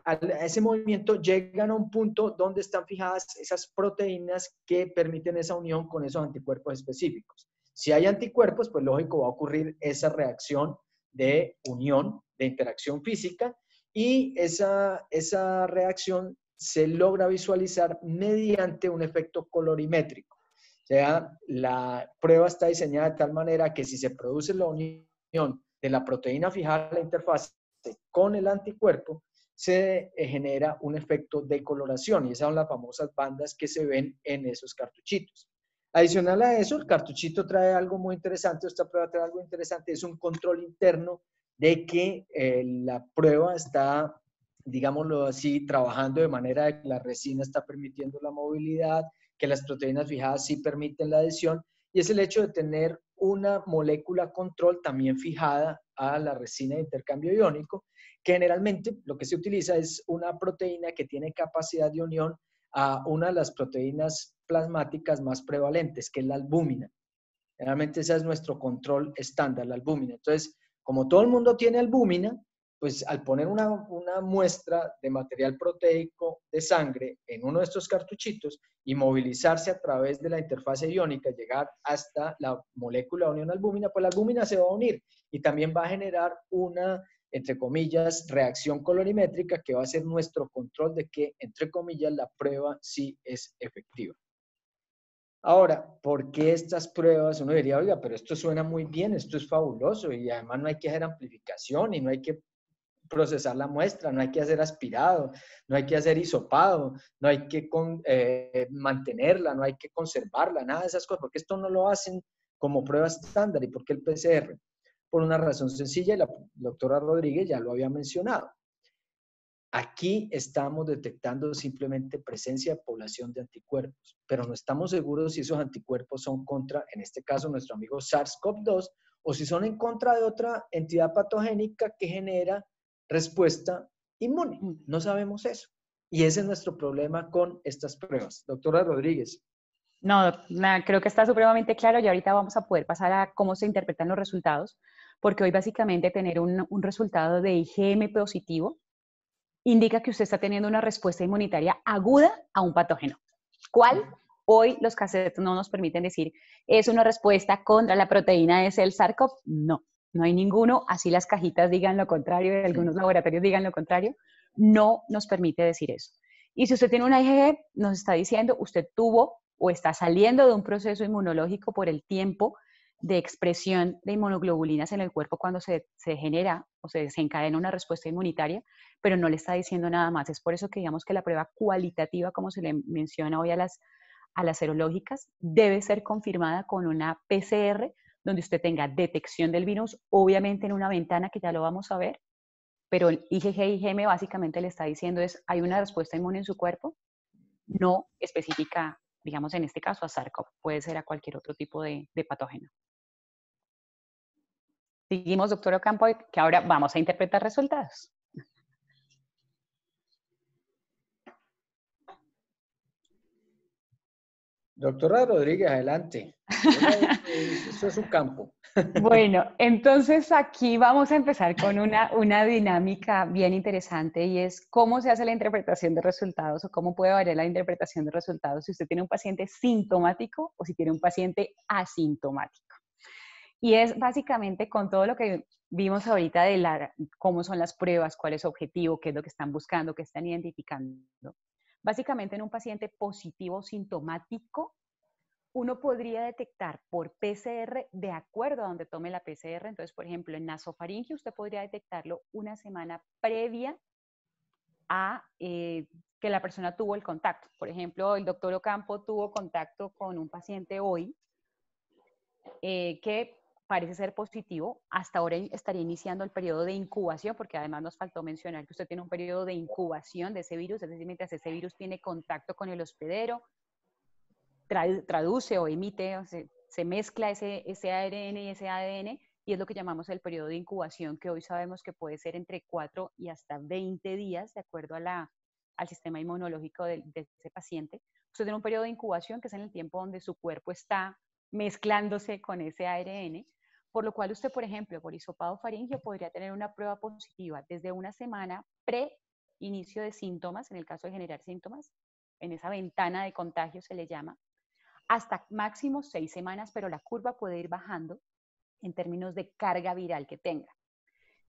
a ese movimiento llegan a un punto donde están fijadas esas proteínas que permiten esa unión con esos anticuerpos específicos. Si hay anticuerpos, pues lógico va a ocurrir esa reacción de unión, de interacción física, y esa reacción se logra visualizar mediante un efecto colorimétrico. O sea, la prueba está diseñada de tal manera que si se produce la unión de la proteína fijada a la interfaz con el anticuerpo, se genera un efecto de coloración, y esas son las famosas bandas que se ven en esos cartuchitos. Adicional a eso, el cartuchito trae algo muy interesante, esta prueba trae algo interesante, es un control interno de que la prueba está, digámoslo así, trabajando de manera que la resina está permitiendo la movilidad, que las proteínas fijadas sí permiten la adhesión, y es el hecho de tener una molécula control también fijada a la resina de intercambio iónico, que generalmente lo que se utiliza es una proteína que tiene capacidad de unión a una de las proteínas plasmáticas más prevalentes, que es la albúmina. Generalmente ese es nuestro control estándar, la albúmina. Entonces, como todo el mundo tiene albúmina, pues al poner una muestra de material proteico de sangre en uno de estos cartuchitos y movilizarse a través de la interfase iónica, llegar hasta la molécula de unión albúmina, pues la albúmina se va a unir y también va a generar una, entre comillas, reacción colorimétrica que va a ser nuestro control de que, entre comillas, la prueba sí es efectiva. Ahora, ¿por qué estas pruebas? Uno diría, oiga, pero esto suena muy bien, esto es fabuloso, y además no hay que hacer amplificación y no hay que procesar la muestra, no hay que hacer aspirado, no hay que hacer hisopado, no hay que mantenerla, no hay que conservarla, nada de esas cosas, porque esto no lo hacen como prueba estándar. ¿Y por qué el PCR? Por una razón sencilla, y la doctora Rodríguez ya lo había mencionado. Aquí estamos detectando simplemente presencia de población de anticuerpos, pero no estamos seguros si esos anticuerpos son contra, en este caso, nuestro amigo SARS-CoV-2, o si son en contra de otra entidad patogénica que genera respuesta inmune. No sabemos eso. Y ese es nuestro problema con estas pruebas. Doctora Rodríguez. No, creo que está supremamente claro, y ahorita vamos a poder pasar a cómo se interpretan los resultados, porque hoy básicamente tener un resultado de IgM positivo indica que usted está teniendo una respuesta inmunitaria aguda a un patógeno. ¿Cuál? Hoy los cassettes no nos permiten decir, ¿es una respuesta contra la proteína de SARS-CoV? No, no hay ninguno, así las cajitas digan lo contrario y algunos laboratorios digan lo contrario, no nos permite decir eso. Y si usted tiene una IgG, nos está diciendo, usted tuvo o está saliendo de un proceso inmunológico por el tiempo de expresión de inmunoglobulinas en el cuerpo cuando se genera o se desencadena una respuesta inmunitaria, pero no le está diciendo nada más. Es por eso que digamos que la prueba cualitativa, como se le menciona hoy a las serológicas, debe ser confirmada con una PCR donde usted tenga detección del virus, obviamente en una ventana que ya lo vamos a ver, pero el IgG y IgM básicamente le está diciendo es, hay una respuesta inmune en su cuerpo, no específica, digamos en este caso a SARS-CoV, puede ser a cualquier otro tipo de patógeno. Seguimos, doctor Ocampo, que ahora vamos a interpretar resultados. Doctora Rodríguez, adelante. Eso es su campo. Bueno, entonces aquí vamos a empezar con una dinámica bien interesante, y es cómo se hace la interpretación de resultados o cómo puede variar la interpretación de resultados si usted tiene un paciente sintomático o si tiene un paciente asintomático. Y es básicamente con todo lo que vimos ahorita de cómo son las pruebas, cuál es su objetivo, qué es lo que están buscando, qué están identificando. Básicamente en un paciente positivo sintomático, uno podría detectar por PCR de acuerdo a donde tome la PCR. Entonces, por ejemplo, en nasofaringe usted podría detectarlo una semana previa a que la persona tuvo el contacto. Por ejemplo, el doctor Ocampo tuvo contacto con un paciente hoy que parece ser positivo. Hasta ahora estaría iniciando el periodo de incubación, porque además nos faltó mencionar que usted tiene un periodo de incubación de ese virus, es decir, mientras ese virus tiene contacto con el hospedero, traduce o emite, o se mezcla ese ARN y ese ADN, y es lo que llamamos el periodo de incubación, que hoy sabemos que puede ser entre 4 y hasta 20 días, de acuerdo al sistema inmunológico de ese paciente. Usted tiene un periodo de incubación, que es en el tiempo donde su cuerpo está mezclándose con ese ARN, por lo cual usted, por ejemplo, por hisopado faríngeo podría tener una prueba positiva desde una semana pre-inicio de síntomas, en el caso de generar síntomas, en esa ventana de contagio se le llama, hasta máximo 6 semanas, pero la curva puede ir bajando en términos de carga viral que tenga.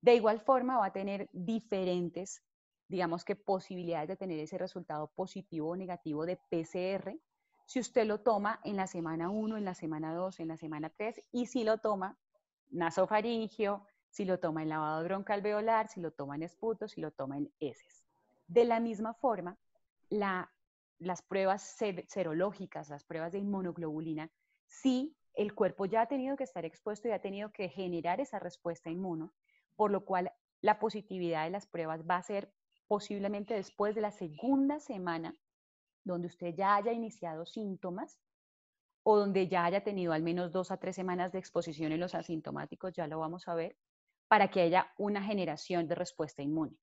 De igual forma va a tener diferentes, digamos que posibilidades de tener ese resultado positivo o negativo de PCR, si usted lo toma en la semana 1, en la semana 2, en la semana 3, y si lo toma nasofaringio, si lo toma en lavado broncoalveolar, alveolar, si lo toma en esputo, si lo toma en heces. De la misma forma, las pruebas serológicas, las pruebas de inmunoglobulina, sí, el cuerpo ya ha tenido que estar expuesto y ha tenido que generar esa respuesta inmuno, por lo cual la positividad de las pruebas va a ser posiblemente después de la segunda semana, donde usted ya haya iniciado síntomas o donde ya haya tenido al menos 2 a 3 semanas de exposición en los asintomáticos, ya lo vamos a ver, para que haya una generación de respuesta inmune.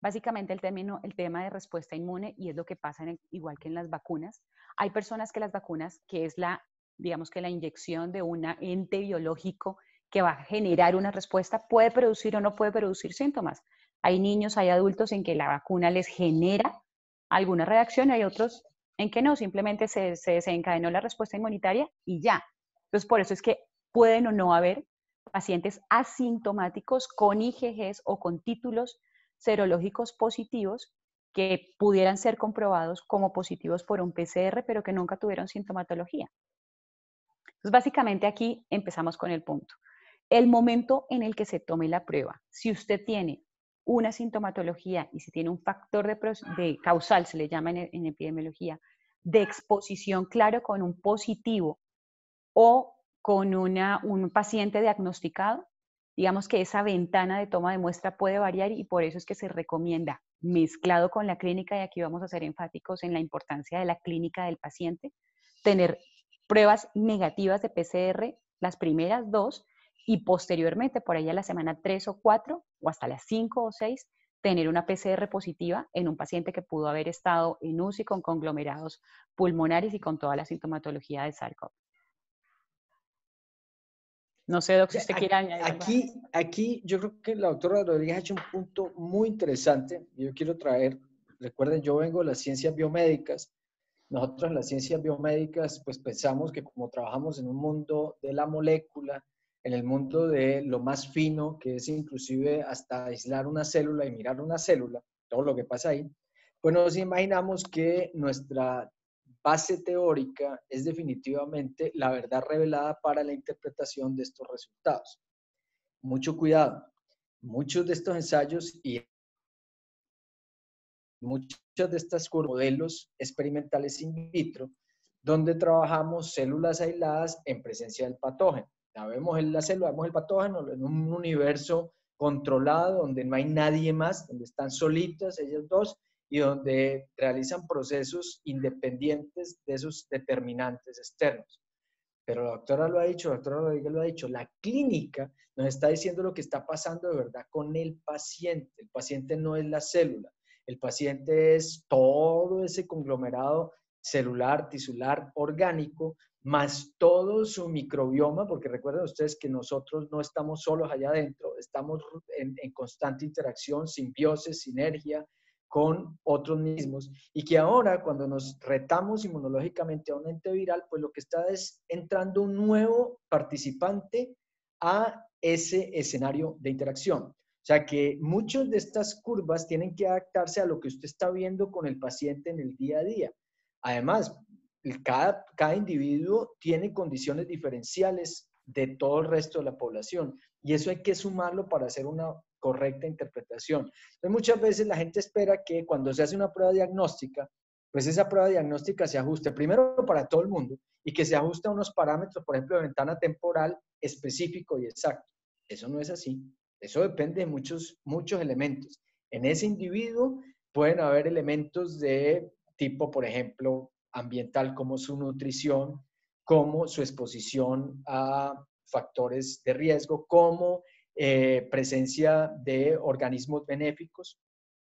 Básicamente el tema de respuesta inmune, y es lo que pasa igual que en las vacunas, hay personas que las vacunas, que es digamos que la inyección de un ente biológico que va a generar una respuesta, puede producir o no puede producir síntomas. Hay niños, hay adultos en que la vacuna les genera alguna reacción, hay otros en que no, simplemente se desencadenó la respuesta inmunitaria y ya. Entonces, por eso es que pueden o no haber pacientes asintomáticos con IgGs o con títulos serológicos positivos que pudieran ser comprobados como positivos por un PCR, pero que nunca tuvieron sintomatología. Entonces, básicamente aquí empezamos con el punto. El momento en el que se tome la prueba, si usted tiene una sintomatología y si tiene un factor de causal, se le llama en epidemiología, de exposición claro con un positivo o con un paciente diagnosticado, digamos que esa ventana de toma de muestra puede variar y por eso es que se recomienda, mezclado con la clínica, y aquí vamos a ser enfáticos en la importancia de la clínica del paciente, tener pruebas negativas de PCR, las primeras 2, y posteriormente, por ahí a la semana 3 o 4, o hasta las 5 o 6, tener una PCR positiva en un paciente que pudo haber estado en UCI con conglomerados pulmonares y con toda la sintomatología de SARS-CoV. No sé, Doc, si usted quiere añadir algo. Aquí yo creo que la doctora Rodríguez ha hecho un punto muy interesante. Yo quiero traer, recuerden, yo vengo de las ciencias biomédicas. Nosotros en las ciencias biomédicas pues pensamos que como trabajamos en un mundo de la molécula, en el mundo de lo más fino, que es inclusive hasta aislar una célula y mirar una célula, todo lo que pasa ahí, pues nos imaginamos que nuestra base teórica es definitivamente la verdad revelada para la interpretación de estos resultados. Mucho cuidado. Muchos de estos ensayos y muchos de estos modelos experimentales in vitro, donde trabajamos células aisladas en presencia del patógeno. Ya vemos la célula, vemos el patógeno en un universo controlado, donde no hay nadie más, donde están solitas ellos dos y donde realizan procesos independientes de esos determinantes externos. Pero la doctora lo ha dicho, la doctora Rodríguez lo ha dicho, la clínica nos está diciendo lo que está pasando de verdad con el paciente. El paciente no es la célula, el paciente es todo ese conglomerado celular, tisular, orgánico, más todo su microbioma, porque recuerden ustedes que nosotros no estamos solos allá adentro, estamos en constante interacción, simbiosis, sinergia con otros mismos, y que ahora cuando nos retamos inmunológicamente a un ente viral, pues lo que está es entrando un nuevo participante a ese escenario de interacción. O sea que muchas de estas curvas tienen que adaptarse a lo que usted está viendo con el paciente en el día a día. Además, cada individuo tiene condiciones diferenciales de todo el resto de la población y eso hay que sumarlo para hacer una correcta interpretación. Entonces, muchas veces la gente espera que cuando se hace una prueba diagnóstica, pues esa prueba diagnóstica se ajuste primero para todo el mundo y que se ajuste a unos parámetros, por ejemplo, de ventana temporal específico y exacto. Eso no es así. Eso depende de muchos elementos. En ese individuo pueden haber elementos de tipo, por ejemplo, ambiental, como su nutrición, como su exposición a factores de riesgo, como presencia de organismos benéficos.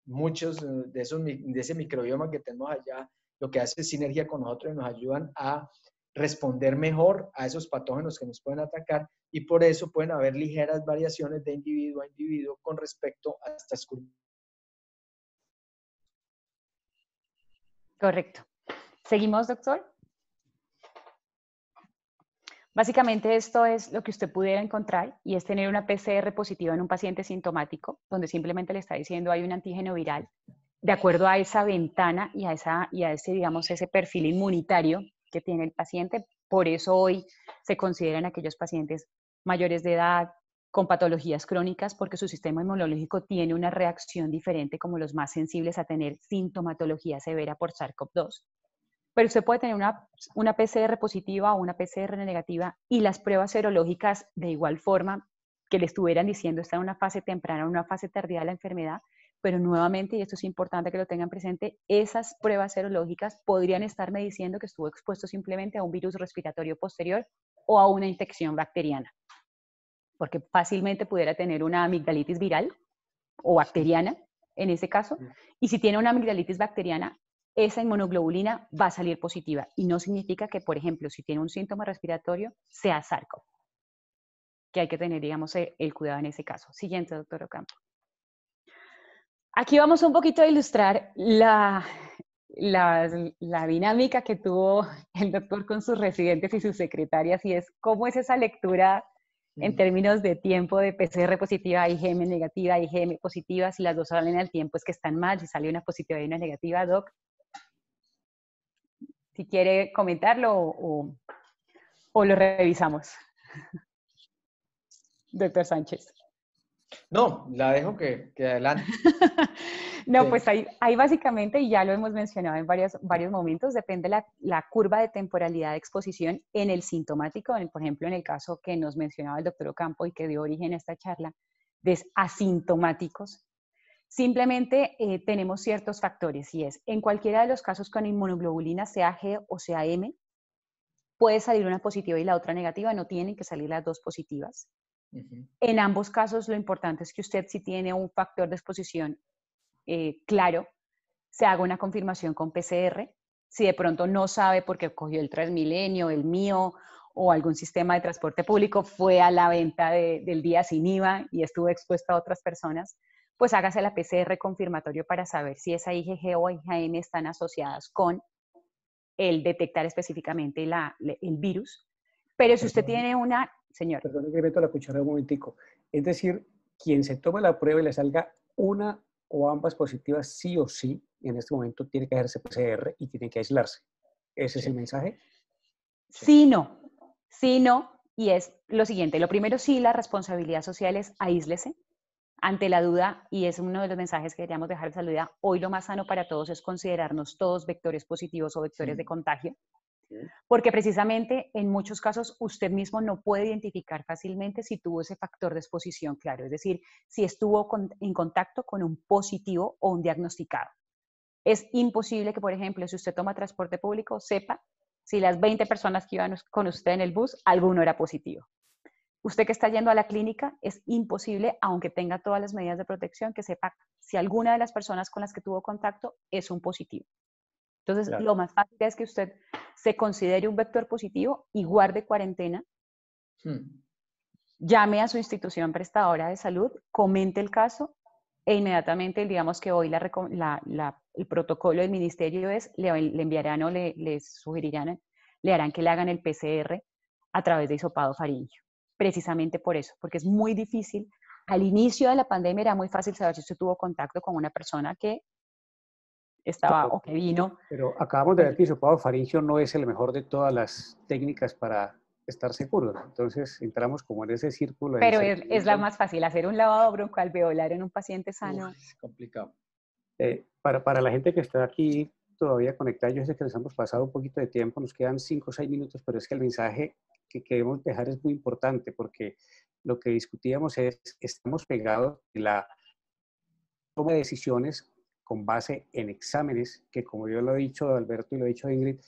Muchos de ese microbioma que tenemos allá, lo que hace es sinergia con nosotros y nos ayudan a responder mejor a esos patógenos que nos pueden atacar, y por eso pueden haber ligeras variaciones de individuo a individuo con respecto a estas curvas. Correcto. ¿Seguimos, doctor? Básicamente esto es lo que usted pudiera encontrar, y es tener una PCR positiva en un paciente sintomático, donde simplemente le está diciendo hay un antígeno viral de acuerdo a esa ventana y a ese, digamos, ese perfil inmunitario que tiene el paciente. Por eso hoy se consideran aquellos pacientes mayores de edad con patologías crónicas, porque su sistema inmunológico tiene una reacción diferente, como los más sensibles a tener sintomatología severa por SARS-CoV-2. Pero usted puede tener una PCR positiva o una PCR negativa, y las pruebas serológicas de igual forma que le estuvieran diciendo está en una fase temprana o una fase tardía de la enfermedad, pero nuevamente, y esto es importante que lo tengan presente, esas pruebas serológicas podrían estarme diciendo que estuvo expuesto simplemente a un virus respiratorio posterior o a una infección bacteriana, porque fácilmente pudiera tener una amigdalitis viral o bacteriana en ese caso, y si tiene una amigdalitis bacteriana, esa inmunoglobulina va a salir positiva, y no significa que, por ejemplo, si tiene un síntoma respiratorio, sea SARS-CoV, que hay que tener, digamos, el cuidado en ese caso. Siguiente, doctor Ocampo. Aquí vamos un poquito a ilustrar la dinámica que tuvo el doctor con sus residentes y sus secretarias, y es cómo es esa lectura en términos de tiempo de PCR positiva, IgM negativa, IgM positiva. Si las dos salen al tiempo es que están mal, si sale una positiva y una negativa, doc. Si quiere comentarlo o lo revisamos. Doctor Sánchez. No, la dejo que adelante. No, Sí. pues ahí básicamente, y ya lo hemos mencionado en varios momentos, depende la curva de temporalidad de exposición en el sintomático, por ejemplo, en el caso que nos mencionaba el doctor Ocampo y que dio origen a esta charla, de asintomáticos. Simplemente tenemos ciertos factores, y es, en cualquiera de los casos con inmunoglobulina, sea G o sea M, puede salir una positiva y la otra negativa, no tienen que salir las dos positivas. En ambos casos, lo importante es que usted, si tiene un factor de exposición claro, se haga una confirmación con PCR. Si de pronto no sabe porque cogió el Transmilenio, el mío o algún sistema de transporte público, fue a la venta del día sin IVA y estuvo expuesto a otras personas, pues hágase la PCR confirmatorio para saber si esa IgG o IgM están asociadas con el detectar específicamente el virus. Pero si usted tiene una... Señor. Perdón, que meto la cuchara un momentico. Es decir, quien se tome la prueba y le salga una o ambas positivas, sí o sí, en este momento tiene que hacerse PCR y tiene que aislarse. ¿Ese es el mensaje? Sí, no. Sí, no. Y es lo siguiente. Lo primero, sí, la responsabilidad social es aíslese ante la duda, y es uno de los mensajes que queríamos dejar de salida. Hoy lo más sano para todos es considerarnos todos vectores positivos o vectores de contagio, porque precisamente en muchos casos usted mismo no puede identificar fácilmente si tuvo ese factor de exposición claro, es decir, si estuvo en contacto con un positivo o un diagnosticado. Es imposible que, por ejemplo, si usted toma transporte público, sepa si las 20 personas que iban con usted en el bus, alguno era positivo. Usted que está yendo a la clínica, es imposible, aunque tenga todas las medidas de protección, que sepa si alguna de las personas con las que tuvo contacto es un positivo. Entonces, claro, lo más fácil es que usted se considere un vector positivo y guarde cuarentena. Llame a su institución prestadora de salud, comente el caso e inmediatamente, digamos que hoy el protocolo del ministerio es, le enviarán o les sugerirán, le harán que le hagan el PCR a través de hisopado faríngeo. Precisamente por eso, porque es muy difícil. Al inicio de la pandemia era muy fácil saber si usted tuvo contacto con una persona que estaba o que vino. Pero acabamos de ver que el hisopado faríngeo no es el mejor de todas las técnicas para estar seguros. Entonces entramos como en ese círculo. Pero es la más fácil, hacer un lavado broncoalveolar en un paciente sano. Es complicado. Para la gente que está aquí todavía conectados. Yo sé que nos hemos pasado un poquito de tiempo, nos quedan 5 o 6 minutos, pero es que el mensaje que queremos dejar es muy importante porque lo que discutíamos es, estamos pegados en la toma de decisiones con base en exámenes que, como yo lo he dicho Alberto y lo he dicho Ingrid,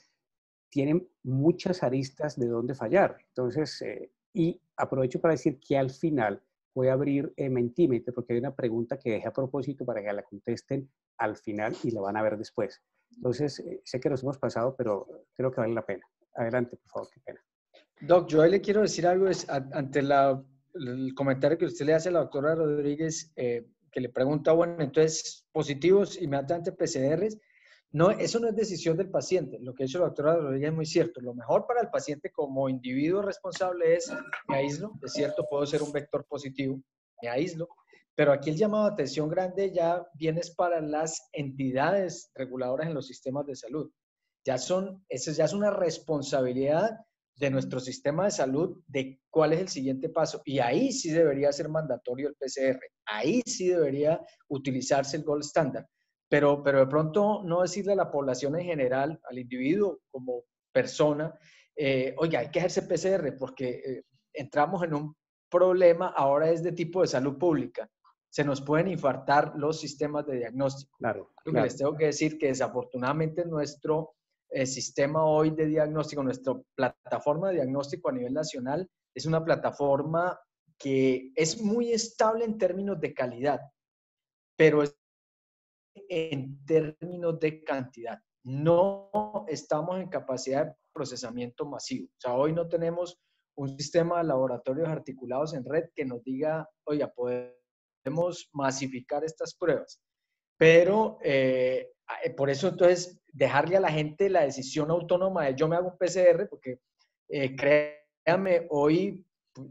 tienen muchas aristas de dónde fallar. Entonces, y aprovecho para decir que al final voy a abrir Mentimeter porque hay una pregunta que dejé a propósito para que la contesten al final y la van a ver después. Entonces, sé que nos hemos pasado, pero creo que vale la pena. Adelante, por favor, qué pena. Doc, yo le quiero decir algo ante el comentario que usted le hace a la doctora Rodríguez, que le pregunta, bueno, entonces, positivos, inmediatamente PCRs. No, eso no es decisión del paciente. Lo que ha dicho la doctora Rodríguez es muy cierto. Lo mejor para el paciente como individuo responsable es, me aíslo, es cierto, puedo ser un vector positivo, me aíslo, pero aquí el llamado de atención grande ya viene para las entidades reguladoras en los sistemas de salud. Eso ya es una responsabilidad de nuestro sistema de salud de cuál es el siguiente paso. Y ahí sí debería ser mandatorio el PCR. Ahí sí debería utilizarse el gold standard. Pero de pronto no decirle a la población en general, al individuo como persona, oiga, hay que hacerse PCR porque entramos en un problema, ahora es de tipo de salud pública. Se nos pueden infartar los sistemas de diagnóstico. Claro, Lo que les tengo que decir que desafortunadamente nuestro sistema hoy de diagnóstico, nuestra plataforma de diagnóstico a nivel nacional es una plataforma que es muy estable en términos de calidad, pero es en términos de cantidad. No estamos en capacidad de procesamiento masivo. O sea, hoy no tenemos un sistema de laboratorios articulados en red que nos diga, oiga, podemos masificar estas pruebas. Pero por eso entonces dejarle a la gente la decisión autónoma de yo me hago un PCR, porque créame, hoy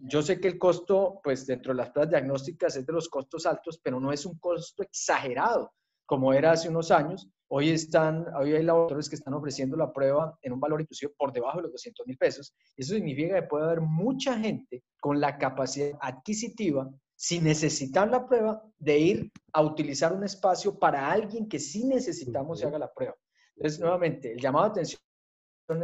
yo sé que el costo, pues dentro de las pruebas diagnósticas es de los costos altos, pero no es un costo exagerado como era hace unos años. Hoy hay laboratorios que están ofreciendo la prueba en un valor inclusive por debajo de los 200,000 pesos. Eso significa que puede haber mucha gente con la capacidad adquisitiva, sin necesitar la prueba, de ir a utilizar un espacio para alguien que sí necesitamos se haga la prueba. Entonces, nuevamente, el llamado de atención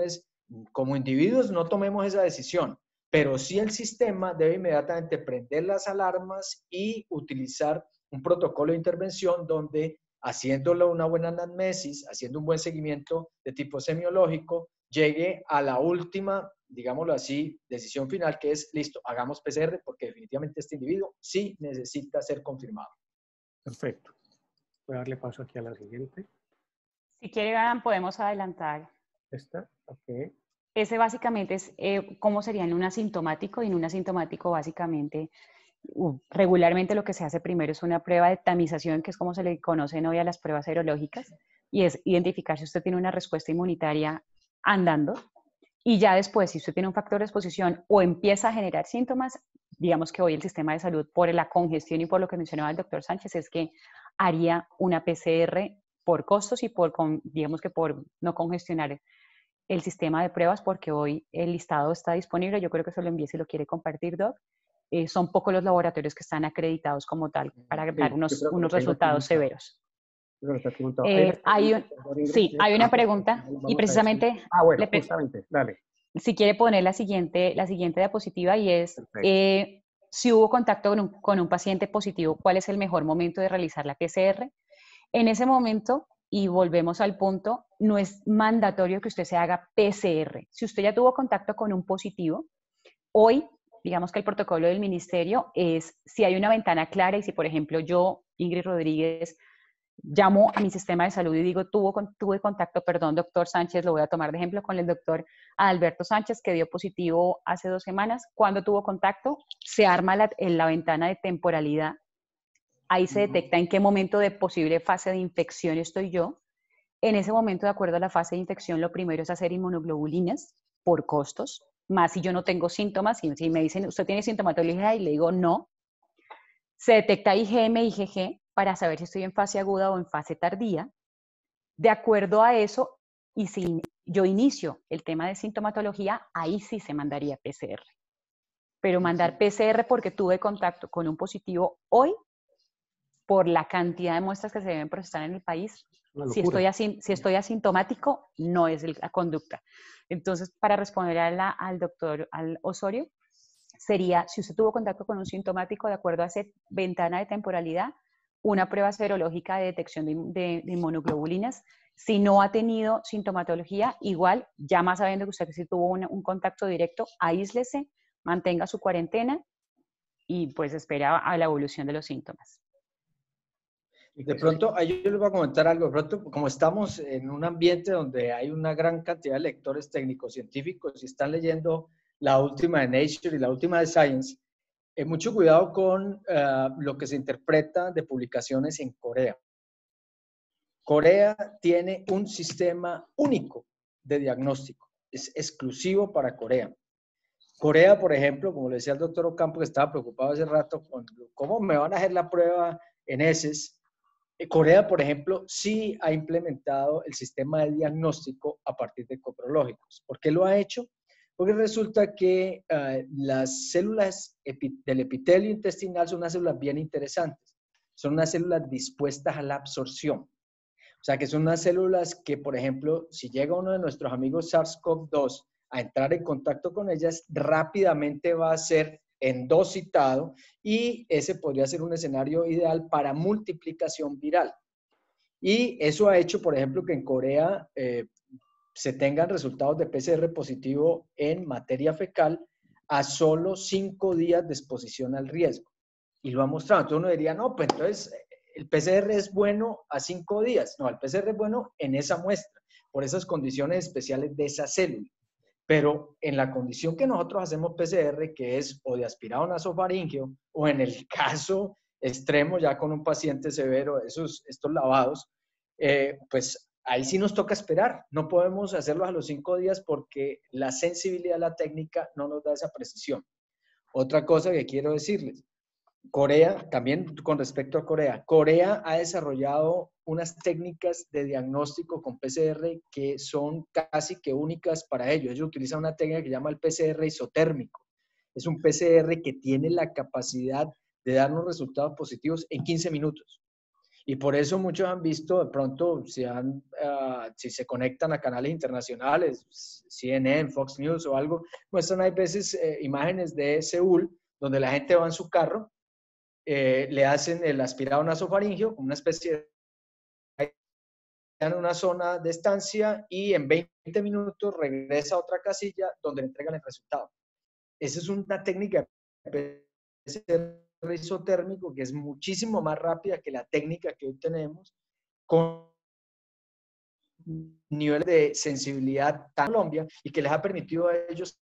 es, como individuos no tomemos esa decisión, pero sí el sistema debe inmediatamente prender las alarmas y utilizar un protocolo de intervención donde, haciéndolo una buena anamnesis, haciendo un buen seguimiento de tipo semiológico, llegue a la última, digámoslo así, decisión final, que es, listo, hagamos PCR porque definitivamente este individuo sí necesita ser confirmado. Perfecto. Voy a darle paso aquí a la siguiente. Si quieren, podemos adelantar. Esta, ok. Ese básicamente es cómo sería en un asintomático, y en un asintomático básicamente, regularmente lo que se hace primero es una prueba de tamización, que es como se le conocen hoy a las pruebas serológicas, y es identificar si usted tiene una respuesta inmunitaria andando, y ya después, si usted tiene un factor de exposición o empieza a generar síntomas, digamos que hoy el sistema de salud, por la congestión y por lo que mencionaba el doctor Sánchez, es que haría una PCR por costos y digamos que por no congestionar el sistema de pruebas, porque hoy el listado está disponible. Yo creo que se lo envíe si lo quiere compartir, Doc. Son pocos los laboratorios que están acreditados como tal para dar unos resultados severos. Hay una pregunta y precisamente, bueno, justamente, dale. Si quiere poner la siguiente diapositiva, y es si hubo contacto con un paciente positivo, ¿cuál es el mejor momento de realizar la PCR? En ese momento, y volvemos al punto, no es mandatorio que usted se haga PCR. Si usted ya tuvo contacto con un positivo, hoy, digamos que el protocolo del ministerio es, si hay una ventana clara y si, por ejemplo, yo, Ingrid Rodríguez, llamo a mi sistema de salud y digo, tuve contacto, perdón, doctor Sánchez, lo voy a tomar de ejemplo con el doctor Alberto Sánchez, que dio positivo hace 2 semanas. ¿Cuándo tuvo contacto? Se arma la ventana de temporalidad. Ahí se detecta en qué momento de posible fase de infección estoy yo. En ese momento, de acuerdo a la fase de infección, lo primero es hacer inmunoglobulinas por costos, más si yo no tengo síntomas. Si me dicen, ¿usted tiene sintomatología? Y le digo, no. Se detecta IgM, IgG, para saber si estoy en fase aguda o en fase tardía. De acuerdo a eso, y si yo inicio el tema de sintomatología, ahí sí se mandaría PCR. Pero mandar PCR porque tuve contacto con un positivo hoy, por la cantidad de muestras que se deben procesar en el país, Una Si locura. si estoy asintomático, no es la conducta. Entonces, para responder al doctor al Osorio, sería, si usted tuvo contacto con un sintomático, de acuerdo a esa ventana de temporalidad, una prueba serológica de detección de inmunoglobulinas. Si no ha tenido sintomatología, igual, ya más sabiendo que usted sí tuvo un contacto directo, aíslese, mantenga su cuarentena y pues espera a la evolución de los síntomas. De pronto, ahí yo les voy a comentar algo. De pronto, como estamos en un ambiente donde hay una gran cantidad de lectores técnicos, científicos, y están leyendo la última de Nature y la última de Science, mucho cuidado con lo que se interpreta de publicaciones en Corea. Corea tiene un sistema único de diagnóstico, es exclusivo para Corea. Corea, por ejemplo, como le decía el doctor Ocampo, que estaba preocupado hace rato con cómo me van a hacer la prueba en heces. Corea, por ejemplo, sí ha implementado el sistema de diagnóstico a partir de coprológicos. ¿Por qué lo ha hecho? Porque resulta que las células del epitelio intestinal son unas células bien interesantes. Son unas células dispuestas a la absorción. O sea, que son unas células que, por ejemplo, si llega uno de nuestros amigos SARS-CoV-2 a entrar en contacto con ellas, rápidamente va a ser endocitado y ese podría ser un escenario ideal para multiplicación viral. Y eso ha hecho, por ejemplo, que en Corea se tengan resultados de PCR positivo en materia fecal a solo 5 días de exposición al riesgo. Y lo ha mostrado. Entonces uno diría, no, pues entonces el PCR es bueno a 5 días. No, el PCR es bueno en esa muestra, por esas condiciones especiales de esa célula. Pero en la condición que nosotros hacemos PCR, que es o de aspirado nasofaríngeo, o en el caso extremo, ya con un paciente severo, estos lavados, pues ahí sí nos toca esperar. No podemos hacerlos a los 5 días porque la sensibilidad de la técnica no nos da esa precisión. Otra cosa que quiero decirles, Corea, también con respecto a Corea, Corea ha desarrollado unas técnicas de diagnóstico con PCR que son casi que únicas para ellos. Ellos utilizan una técnica que se llama el PCR isotérmico. Es un PCR que tiene la capacidad de darnos resultados positivos en 15 minutos. Y por eso muchos han visto, de pronto, si se conectan a canales internacionales, CNN, Fox News o algo, muestran hay veces imágenes de Seúl, donde la gente va en su carro, le hacen el aspirado nasofaríngeo, una especie de en una zona de estancia y en 20 minutos regresa a otra casilla donde le entregan el resultado. Esa es una técnica de PCR isotérmico que es muchísimo más rápida que la técnica que hoy tenemos, con niveles de sensibilidad tan Colombia y que les ha permitido a ellos.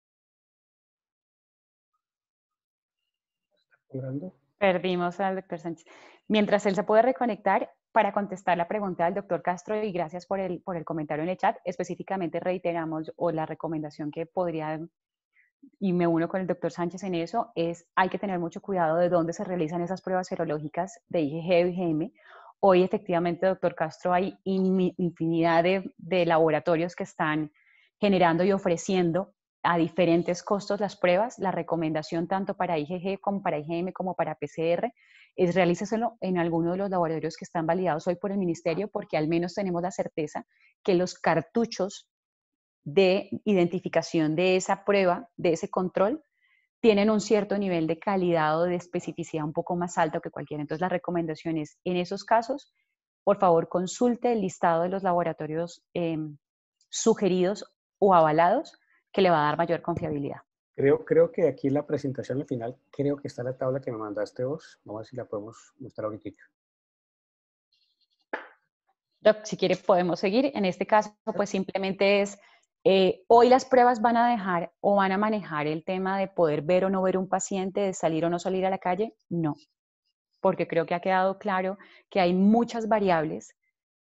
Perdimos al doctor Sánchez. Mientras él se puede reconectar, para contestar la pregunta del doctor Castro, y gracias por el comentario en el chat, específicamente reiteramos o la recomendación que podría, y me uno con el doctor Sánchez en eso, es hay que tener mucho cuidado de dónde se realizan esas pruebas serológicas de IgG o IgM. Hoy efectivamente, doctor Castro, hay infinidad de laboratorios que están generando y ofreciendo a diferentes costos las pruebas. La recomendación tanto para IgG como para IgM como para PCR es realíceselo en alguno de los laboratorios que están validados hoy por el ministerio, porque al menos tenemos la certeza que los cartuchos de identificación de esa prueba, de ese control, tienen un cierto nivel de calidad o de especificidad un poco más alto que cualquiera. Entonces la recomendación es, en esos casos, por favor consulte el listado de los laboratorios sugeridos o avalados, que le va a dar mayor confiabilidad. Creo que aquí en la presentación al final, creo que está la tabla que me mandaste vos. Vamos a ver si la podemos mostrar ahorita. Doc, si quiere podemos seguir. En este caso, pues simplemente es, hoy las pruebas van a dejar o van a manejar el tema de poder ver o no ver un paciente, de salir o no salir a la calle. No, porque creo que ha quedado claro que hay muchas variables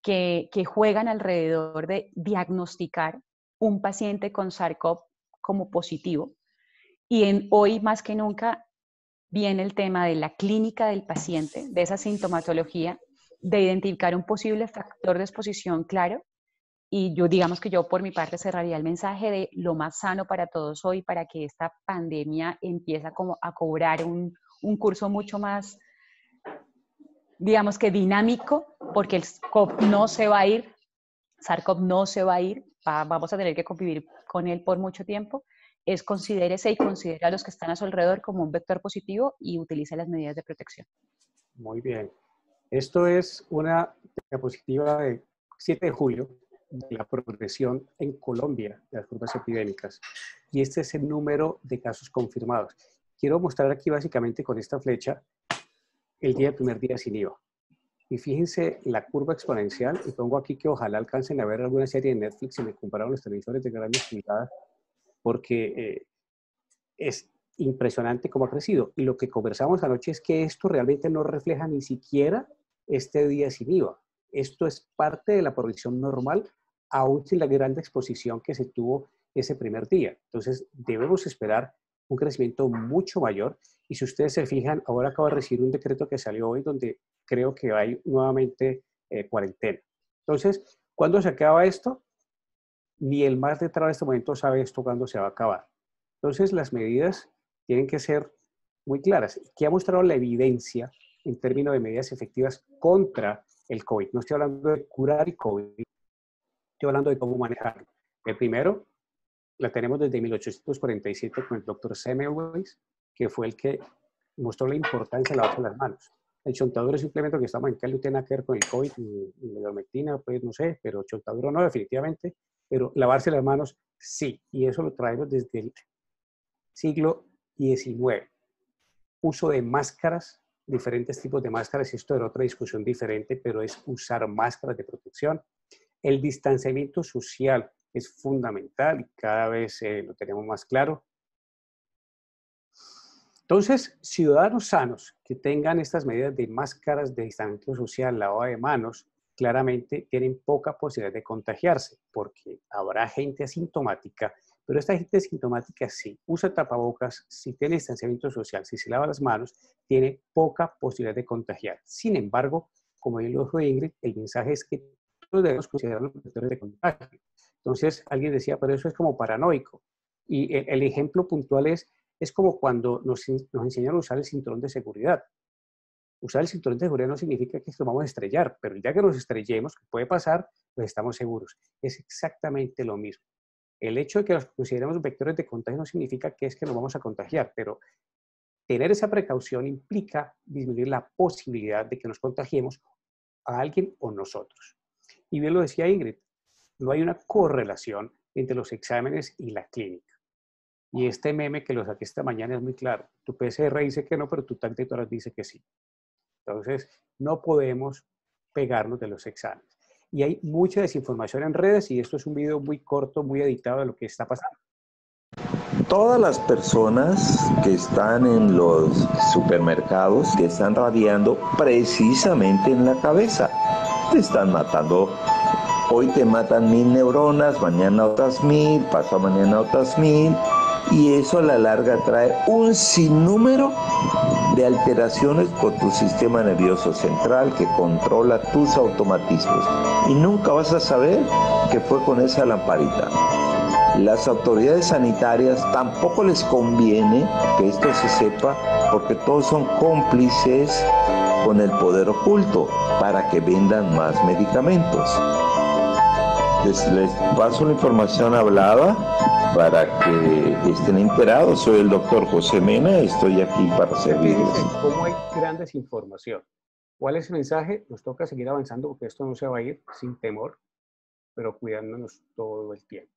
que juegan alrededor de diagnosticar un paciente con SARS-CoV como positivo. Y hoy más que nunca viene el tema de la clínica del paciente, de esa sintomatología, de identificar un posible factor de exposición claro. Y yo, digamos que yo por mi parte cerraría el mensaje de lo más sano para todos hoy, para que esta pandemia empiece como a cobrar un curso mucho más digamos que dinámico, porque el SARS-CoV no se va a ir, vamos a tener que convivir con él por mucho tiempo, es considérese y considera a los que están a su alrededor como un vector positivo y utilice las medidas de protección. Muy bien. Esto es una diapositiva de 7 de julio de la progresión en Colombia de las curvas epidémicas. Y este es el número de casos confirmados. Quiero mostrar aquí básicamente con esta flecha el primer día sin IVA. Y fíjense la curva exponencial, y pongo aquí que ojalá alcancen a ver alguna serie de Netflix y me compraron los televisores de grandes pulgadas, porque es impresionante cómo ha crecido. Y lo que conversamos anoche es que esto realmente no refleja ni siquiera este día sin IVA. Esto es parte de la progresión normal, aún sin la gran exposición que se tuvo ese primer día. Entonces, debemos esperar un crecimiento mucho mayor. Y si ustedes se fijan, ahora acabo de recibir un decreto que salió hoy donde creo que hay nuevamente cuarentena. Entonces, ¿cuándo se acaba esto? Ni el más letrado en este momento sabe esto cuándo se va a acabar. Entonces, las medidas tienen que ser muy claras. ¿Qué ha mostrado la evidencia en términos de medidas efectivas contra el COVID? No estoy hablando de curar el COVID, estoy hablando de cómo manejarlo. El primero, la tenemos desde 1847 con el doctor Semmelweis, que fue el que mostró la importancia de lavarse las manos. El chontaduro es un implemento que estamos en Cali, no tiene nada que ver con el COVID, ni la ivermectina, pues no sé, pero chontaduro no, definitivamente. Pero lavarse las manos, sí. Y eso lo traemos desde el siglo XIX. Uso de máscaras, diferentes tipos de máscaras, esto era otra discusión diferente, pero es usar máscaras de protección. El distanciamiento social es fundamental y cada vez lo tenemos más claro. Entonces, ciudadanos sanos que tengan estas medidas de máscaras, de distanciamiento social, lavado de manos, claramente tienen poca posibilidad de contagiarse, porque habrá gente asintomática, pero esta gente asintomática sí usa tapabocas, si tiene distanciamiento social, si se lava las manos, tiene poca posibilidad de contagiar. Sin embargo, como bien lo dijo Ingrid, el mensaje es que todos debemos considerar los vectores de contagio. Entonces, alguien decía, pero eso es como paranoico. Y el ejemplo puntual es como cuando nos enseñaron a usar el cinturón de seguridad. Usar el cinturón de seguridad no significa que nos vamos a estrellar, pero ya que nos estrellemos, que puede pasar, pues estamos seguros. Es exactamente lo mismo. El hecho de que los consideremos vectores de contagio no significa que es que nos vamos a contagiar, pero tener esa precaución implica disminuir la posibilidad de que nos contagiemos a alguien o nosotros. Y bien lo decía Ingrid, no hay una correlación entre los exámenes y la clínica. Y este meme que lo saqué esta mañana es muy claro. Tu PCR dice que no, pero tu TAC de toras dice que sí. Entonces, no podemos pegarnos de los exámenes. Y hay mucha desinformación en redes y esto es un video muy corto, muy editado de lo que está pasando. Todas las personas que están en los supermercados te están radiando precisamente en la cabeza. Te están matando. Hoy te matan 1000 neuronas, mañana otras 1000, pasado mañana otras 1000. Y eso a la larga trae un sinnúmero de alteraciones por tu sistema nervioso central que controla tus automatismos. Y nunca vas a saber qué fue con esa lamparita. Las autoridades sanitarias tampoco les conviene que esto se sepa porque todos son cómplices con el poder oculto para que vendan más medicamentos. Les paso la información hablada para que estén enterados. Soy el doctor José Mena, estoy aquí para servirles. ¿Cómo hay gran desinformación? ¿Cuál es el mensaje? Nos toca seguir avanzando porque esto no se va a ir sin temor, pero cuidándonos todo el tiempo.